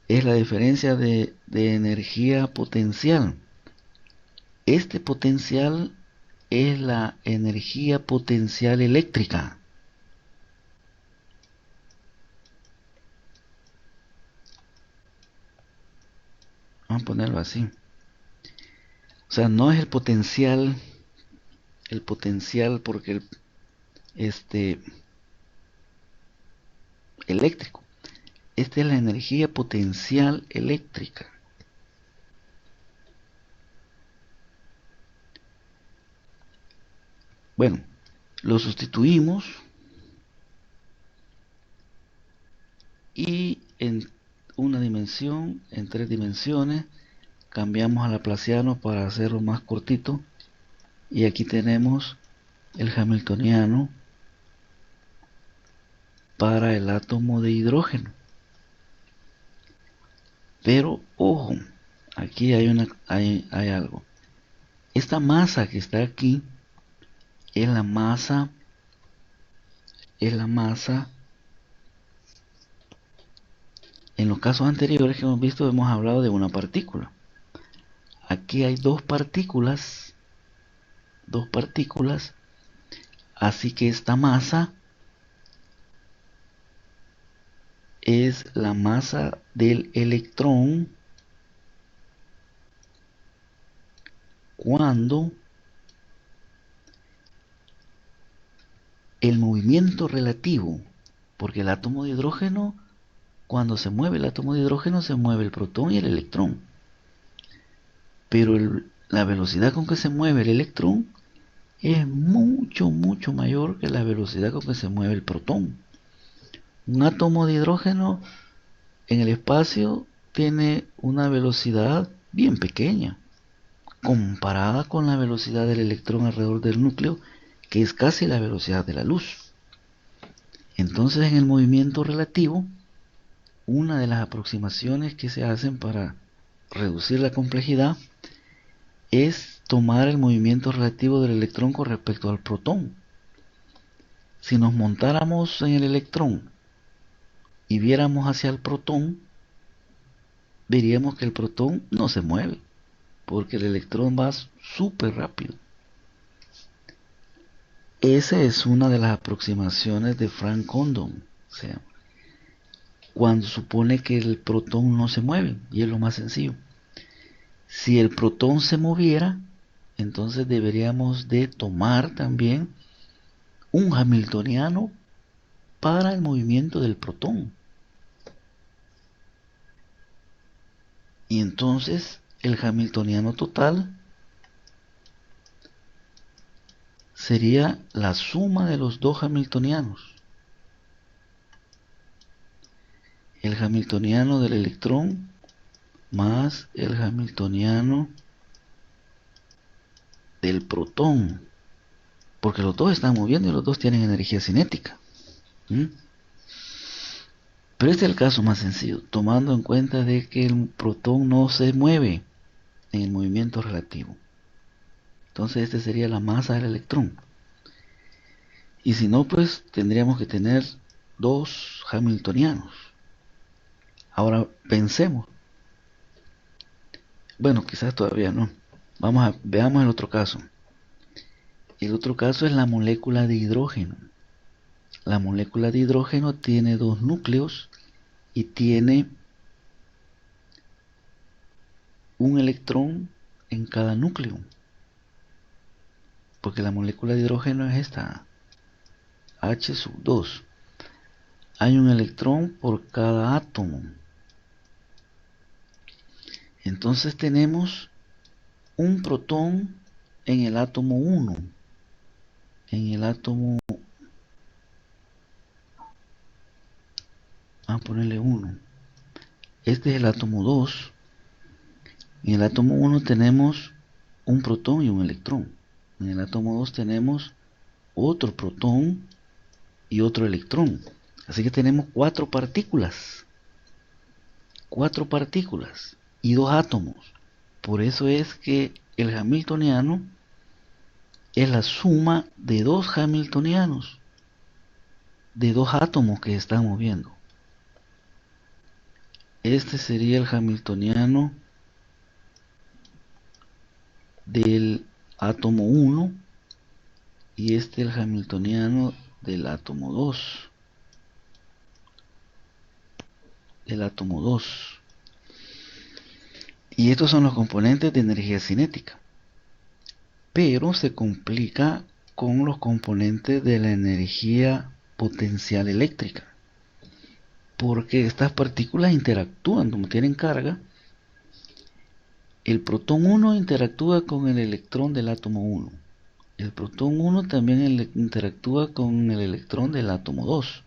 Es la diferencia de energía potencial. Este potencial es la energía potencial eléctrica. Vamos a ponerlo así. O sea, no es el potencial porque eléctrico. Esta es la energía potencial eléctrica. Bueno, lo sustituimos dimensión en 3 dimensiones, cambiamos a laplaciano para hacerlo más cortito, y aquí tenemos el hamiltoniano para el átomo de hidrógeno. Pero ojo, aquí hay algo. Esta masa que está aquí es la masa en los casos anteriores que hemos visto, hemos hablado de una partícula. Aquí hay dos partículas, así que esta masa es la masa del electrón cuando el movimiento relativo, porque el átomo de hidrógeno, cuando se mueve el átomo de hidrógeno, se mueve el protón y el electrón, pero la velocidad con que se mueve el electrón es mucho mayor que la velocidad con que se mueve el protón. Un átomo de hidrógeno en el espacio tiene una velocidad bien pequeña comparada con la velocidad del electrón alrededor del núcleo, que es casi la velocidad de la luz. Entonces, en el movimiento relativo, una de las aproximaciones que se hacen para reducir la complejidad es tomar el movimiento relativo del electrón con respecto al protón. Si nos montáramos en el electrón y viéramos hacia el protón, veríamos que el protón no se mueve, porque el electrón va súper rápido. Esa es una de las aproximaciones de Frank Condon, o sea, cuando supone que el protón no se mueve, y es lo más sencillo. Si el protón se moviera, entonces deberíamos de tomar también un hamiltoniano para el movimiento del protón. Y entonces el hamiltoniano total sería la suma de los dos hamiltonianos. El hamiltoniano del electrón más el hamiltoniano del protón, porque los dos están moviendo y los dos tienen energía cinética. Pero este es el caso más sencillo, tomando en cuenta de que el protón no se mueve en el movimiento relativo. Entonces esta sería la masa del electrón. Y si no, pues tendríamos que tener dos hamiltonianos. Ahora pensemos. Bueno, quizás todavía no. Veamos el otro caso. El otro caso es la molécula de hidrógeno. La molécula de hidrógeno tiene dos núcleos y tiene un electrón en cada núcleo. Porque la molécula de hidrógeno es esta, H2. Hay un electrón por cada átomo. Entonces tenemos un protón en el átomo 1. En el átomo... Vamos a ponerle 1. Este es el átomo 2. En el átomo 1 tenemos un protón y un electrón. En el átomo 2 tenemos otro protón y otro electrón. Así que tenemos 4 partículas. 4 partículas y 2 átomos. Por eso es que el hamiltoniano es la suma de 2 hamiltonianos, de 2 átomos que están moviendo. Este sería el hamiltoniano del átomo 1 y este el hamiltoniano del átomo 2. Y estos son los componentes de energía cinética. Pero se complica con los componentes de la energía potencial eléctrica. Porque estas partículas interactúan, como tienen carga. El protón 1 interactúa con el electrón del átomo 1. El protón 1 también interactúa con el electrón del átomo 2.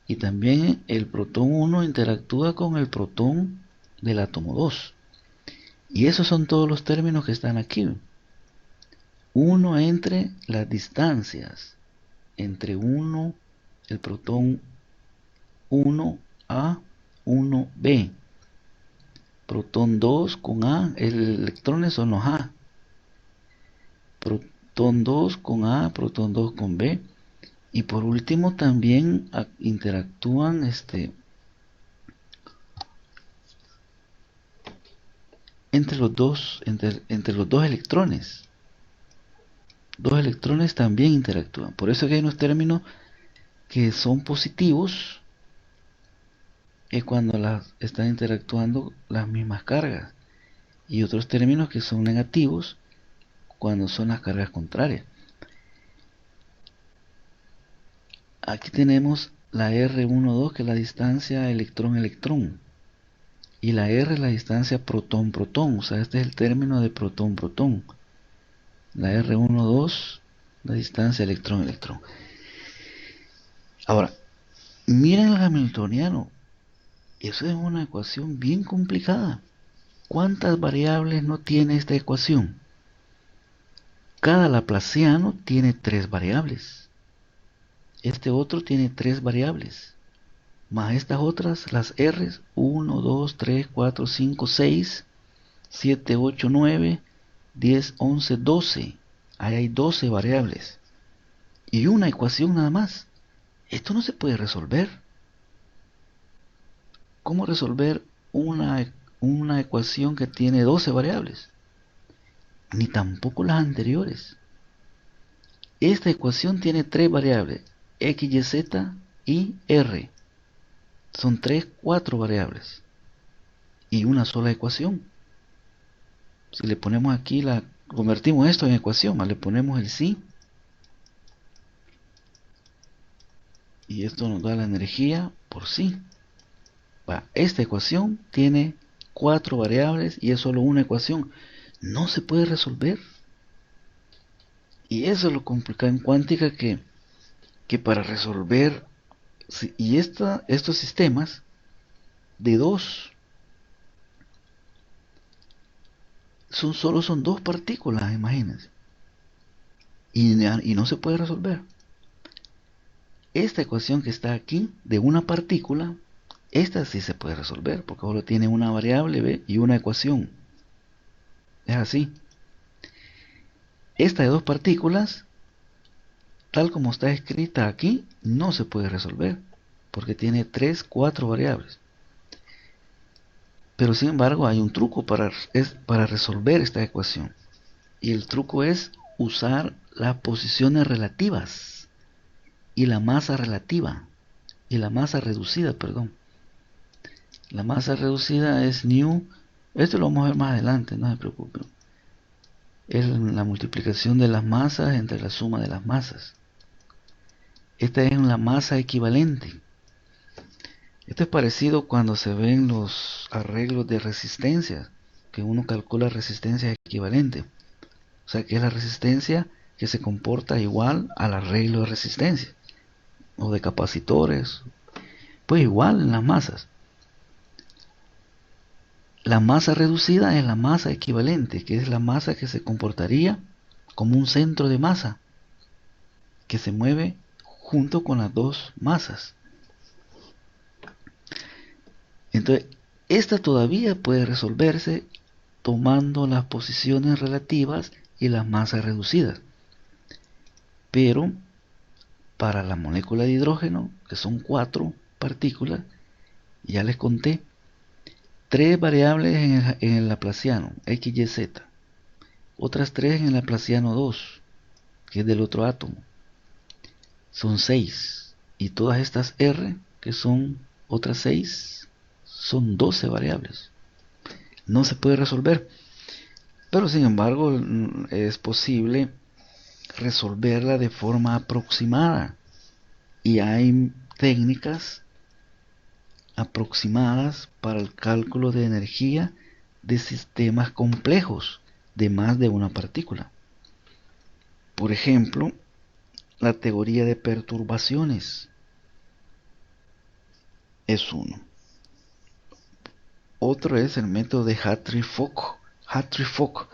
Y también el protón 1 interactúa con el protón del átomo 2. Y esos son todos los términos que están aquí. Uno entre las distancias entre el protón 1A, 1B. Protón 2 con A, el electrones son los A. Protón 2 con A, protón 2 con B. Y por último también interactúan entre los dos electrones. Dos electrones también interactúan. Por eso que hay unos términos que son positivos, es cuando están interactuando las mismas cargas, y otros términos que son negativos cuando son las cargas contrarias. Aquí tenemos la R12, que es la distancia electrón-electrón, y la R es la distancia protón-protón. O sea, este es el término de protón-protón. La R12, la distancia electrón-electrón. Ahora, miren el hamiltoniano. Eso es una ecuación bien complicada. ¿Cuántas variables no tiene esta ecuación? Cada laplaciano tiene 3 variables. Este otro tiene 3 variables. Más estas otras, las R's, 1, 2, 3, 4, 5, 6, 7, 8, 9, 10, 11, 12. Ahí hay 12 variables. Y una ecuación nada más. Esto no se puede resolver. ¿Cómo resolver una ecuación que tiene 12 variables? Ni tampoco las anteriores. Esta ecuación tiene 3 variables, x, y, z y r. Son 4 variables. Y una sola ecuación. Si le ponemos aquí, convertimos esto en ecuación, le ponemos el sí. Y esto nos da la energía por sí. Esta ecuación tiene 4 variables y es solo una ecuación. No se puede resolver. Y eso es lo complicado en cuántica, que para resolver, y estos sistemas de 2 solo son 2 partículas, imagínense. Y no se puede resolver. Esta ecuación que está aquí de una partícula, esta sí se puede resolver, porque solo tiene una variable, ¿ve? Y una ecuación. Es así. Esta de 2 partículas, tal como está escrita aquí, no se puede resolver, porque tiene 4 variables. Pero sin embargo hay un truco para resolver esta ecuación. Y el truco es usar las posiciones relativas y la masa relativa y la masa reducida, perdón. La masa reducida es nu. Esto lo vamos a ver más adelante, no se preocupen. Es la multiplicación de las masas entre la suma de las masas. Esta es la masa equivalente. Esto es parecido cuando se ven los arreglos de resistencia, que uno calcula resistencia equivalente. O sea, que es la resistencia que se comporta igual al arreglo de resistencia, o de capacitores. Pues igual en las masas. La masa reducida es la masa equivalente, que es la masa que se comportaría como un centro de masa, que se mueve junto con las dos masas. Entonces, esta todavía puede resolverse tomando las posiciones relativas y las masas reducidas. Pero para la molécula de hidrógeno, que son 4 partículas, ya les conté, 3 variables en el laplaciano, x, y, z. Otras 3 en el laplaciano 2, que es del otro átomo. Son 6. Y todas estas r, que son otras 6, son 12 variables. No se puede resolver. Pero sin embargo, es posible resolverla de forma aproximada. Y hay técnicas aproximadas para el cálculo de energía de sistemas complejos de más de una partícula. Por ejemplo, la teoría de perturbaciones. Es uno. Otro es el método de Hartree-Fock. Hartree-Fock.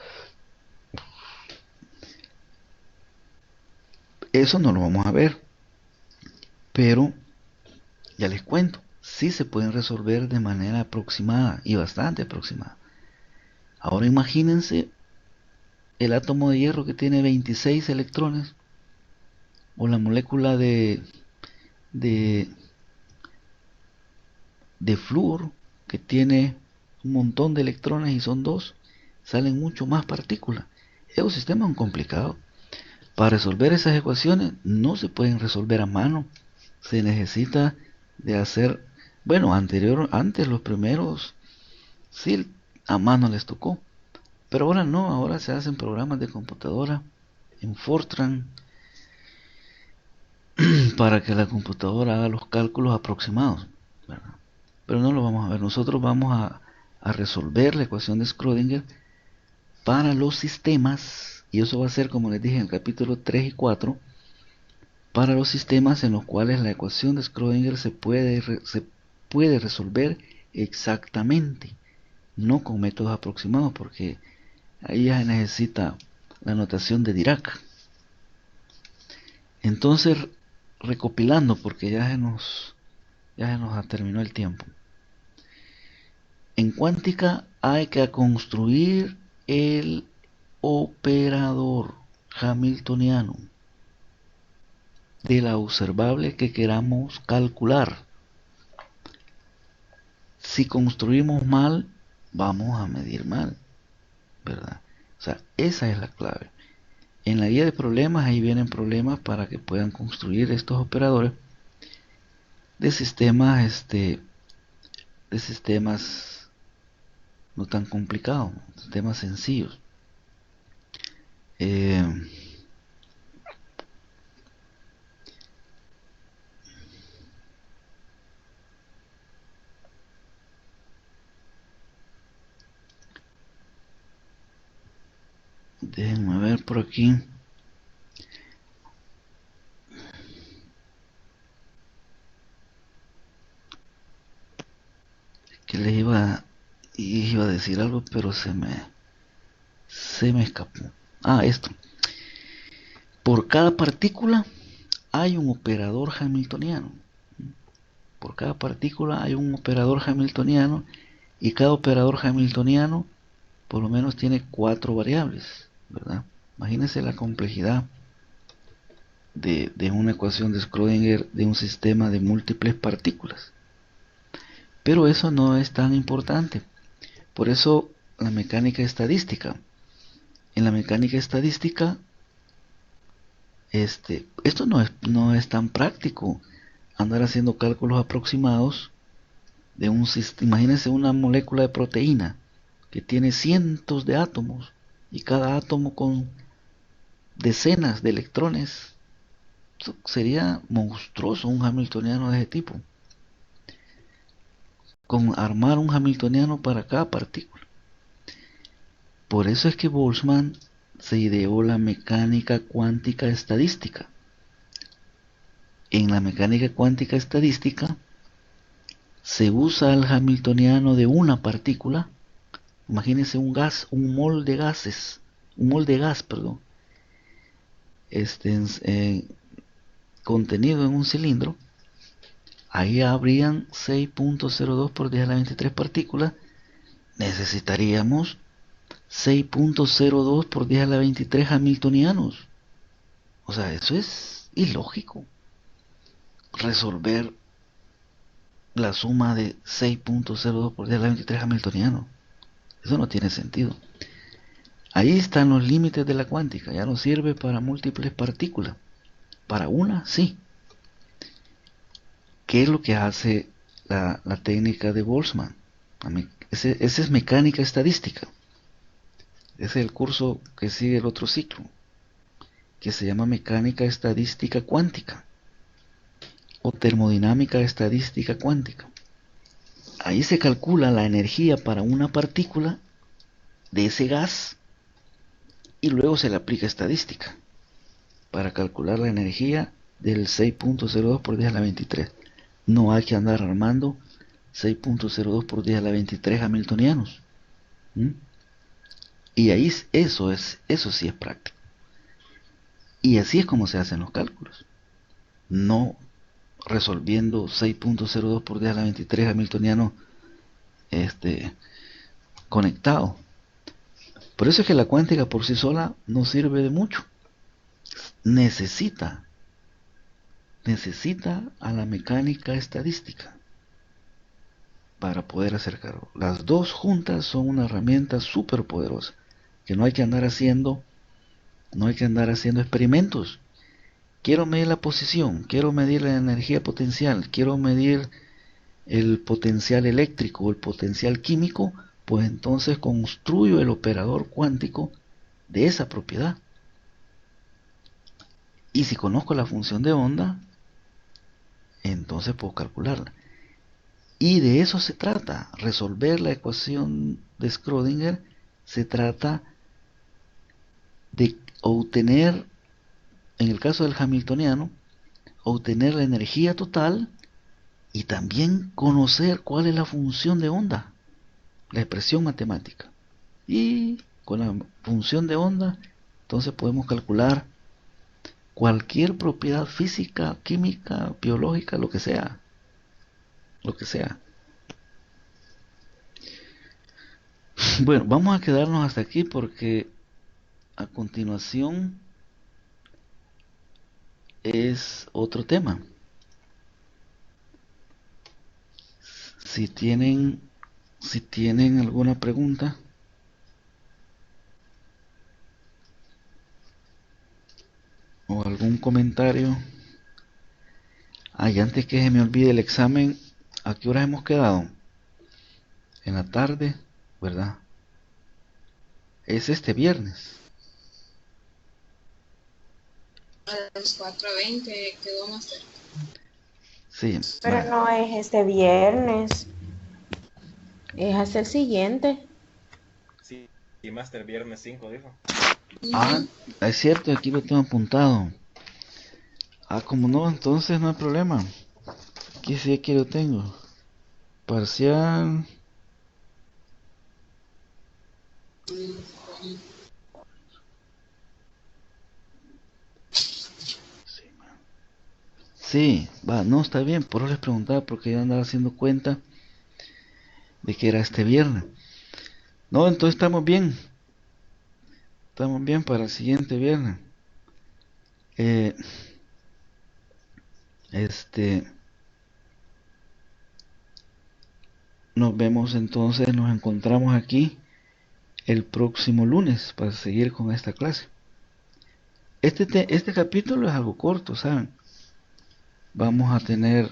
Eso no lo vamos a ver, pero ya les cuento, sí se pueden resolver de manera aproximada y bastante aproximada. Ahora imagínense el átomo de hierro que tiene 26 electrones, o la molécula de, de flúor que tiene un montón de electrones y son dos, salen mucho más partículas. Esos sistemas son complicados. Para resolver esas ecuaciones no se pueden resolver a mano. Se necesita de hacer, bueno, antes los primeros sí a mano les tocó, pero ahora no, ahora se hacen programas de computadora en Fortran para que la computadora haga los cálculos aproximados, ¿verdad? Pero no lo vamos a ver. Nosotros vamos a resolver la ecuación de Schrödinger para los sistemas, y eso va a ser, como les dije en el capítulo 3 y 4, para los sistemas en los cuales la ecuación de Schrödinger se puede resolver exactamente, no con métodos aproximados, porque ahí ya se necesita la notación de Dirac. Entonces, recopilando, porque ya se nos terminó el tiempo. En cuántica hay que construir el operador hamiltoniano de la observable que queramos calcular. Si construimos mal, vamos a medir mal, ¿verdad? O sea, esa es la clave. En la guía de problemas, ahí vienen problemas para que puedan construir estos operadores de sistemas no tan complicados, sistemas sencillos. Eh, Déjenme ver por aquí. Que iba a decir algo, pero se me escapó. Esto. Por cada partícula hay un operador hamiltoniano. Por cada partícula hay un operador hamiltoniano, y cada operador hamiltoniano por lo menos tiene 4 variables, ¿verdad? Imagínense la complejidad de una ecuación de Schrödinger de un sistema de múltiples partículas. Pero eso no es tan importante. Por eso la mecánica estadística. En la mecánica estadística, esto no es tan práctico andar haciendo cálculos aproximados de un sistema. Imagínense una molécula de proteína que tiene cientos de átomos y cada átomo con decenas de electrones. Eso sería monstruoso un hamiltoniano de ese tipo, con armar un hamiltoniano para cada partícula. Por eso es que Boltzmann se ideó la mecánica cuántica estadística. En la mecánica cuántica estadística se usa el hamiltoniano de una partícula. Imagínense un gas, un mol de gas, perdón, contenido en un cilindro. Ahí habrían 6.02 por 10 a la 23 partículas. Necesitaríamos 6.02 por 10 a la 23 hamiltonianos. O sea, eso es ilógico. Resolver la suma de 6.02 por 10 a la 23 hamiltonianos. Eso no tiene sentido. Ahí están los límites de la cuántica. Ya no sirve para múltiples partículas. Para una, sí. ¿Qué es lo que hace la técnica de Boltzmann? Ese es mecánica estadística. Ese es el curso que sigue el otro ciclo, que se llama mecánica estadística cuántica o termodinámica estadística cuántica. Ahí se calcula la energía para una partícula de ese gas y luego se le aplica estadística para calcular la energía del 6.02 por 10 a la 23. no hay que andar armando 6.02 por 10 a la 23 hamiltonianos. ¿Mm? Y ahí eso sí es práctico. Y así es como se hacen los cálculos. No resolviendo 6.02 por 10 a la 23 hamiltonianos conectado. Por eso es que la cuántica por sí sola no sirve de mucho. Necesita a la mecánica estadística para poder hacer cargo. Las dos juntas son una herramienta súper poderosa que no hay que andar haciendo experimentos. Quiero medir la posición, quiero medir la energía potencial, quiero medir el potencial eléctrico o el potencial químico, pues entonces construyo el operador cuántico de esa propiedad. Y si conozco la función de onda, entonces puedo calcularla. Y de eso se trata, resolver la ecuación de Schrödinger. Se trata de obtener, en el caso del hamiltoniano, obtener la energía total y también conocer cuál es la función de onda, la expresión matemática. Y con la función de onda, entonces podemos calcular cualquier propiedad física, química, biológica, lo que sea, lo que sea. Bueno, vamos a quedarnos hasta aquí porque a continuación es otro tema. Si tienen, si tienen alguna pregunta o algún comentario. Y antes que se me olvide el examen, ¿a qué horas hemos quedado? En la tarde, ¿verdad? Es este viernes. A las 4:20 quedó más cerca. Sí, Pero vale. no es este viernes, es hasta el siguiente. Sí, y Master viernes 5 dijo. Ah, es cierto, aquí lo tengo apuntado. Como no, entonces no hay problema. Aquí sí, aquí lo tengo. Parcial. Sí, va, no, está bien. Por eso les preguntaba porque yo andaba haciendo cuenta de que era este viernes. No, entonces estamos bien. Estamos bien para el siguiente viernes. Eh, este, nos vemos entonces, nos encontramos aquí el próximo lunes para seguir con esta clase. Este capítulo es algo corto, ¿saben? Vamos a tener,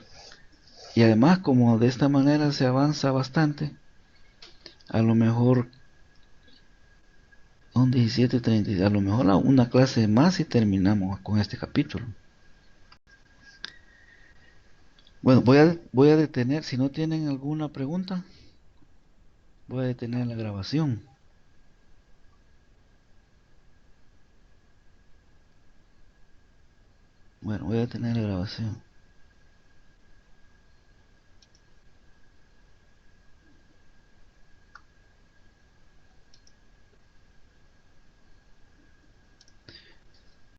y además como de esta manera se avanza bastante, a lo mejor son 17:30, a lo mejor una clase más y terminamos con este capítulo. Bueno, voy a detener, si no tienen alguna pregunta, voy a detener la grabación. Bueno, voy a detener la grabación.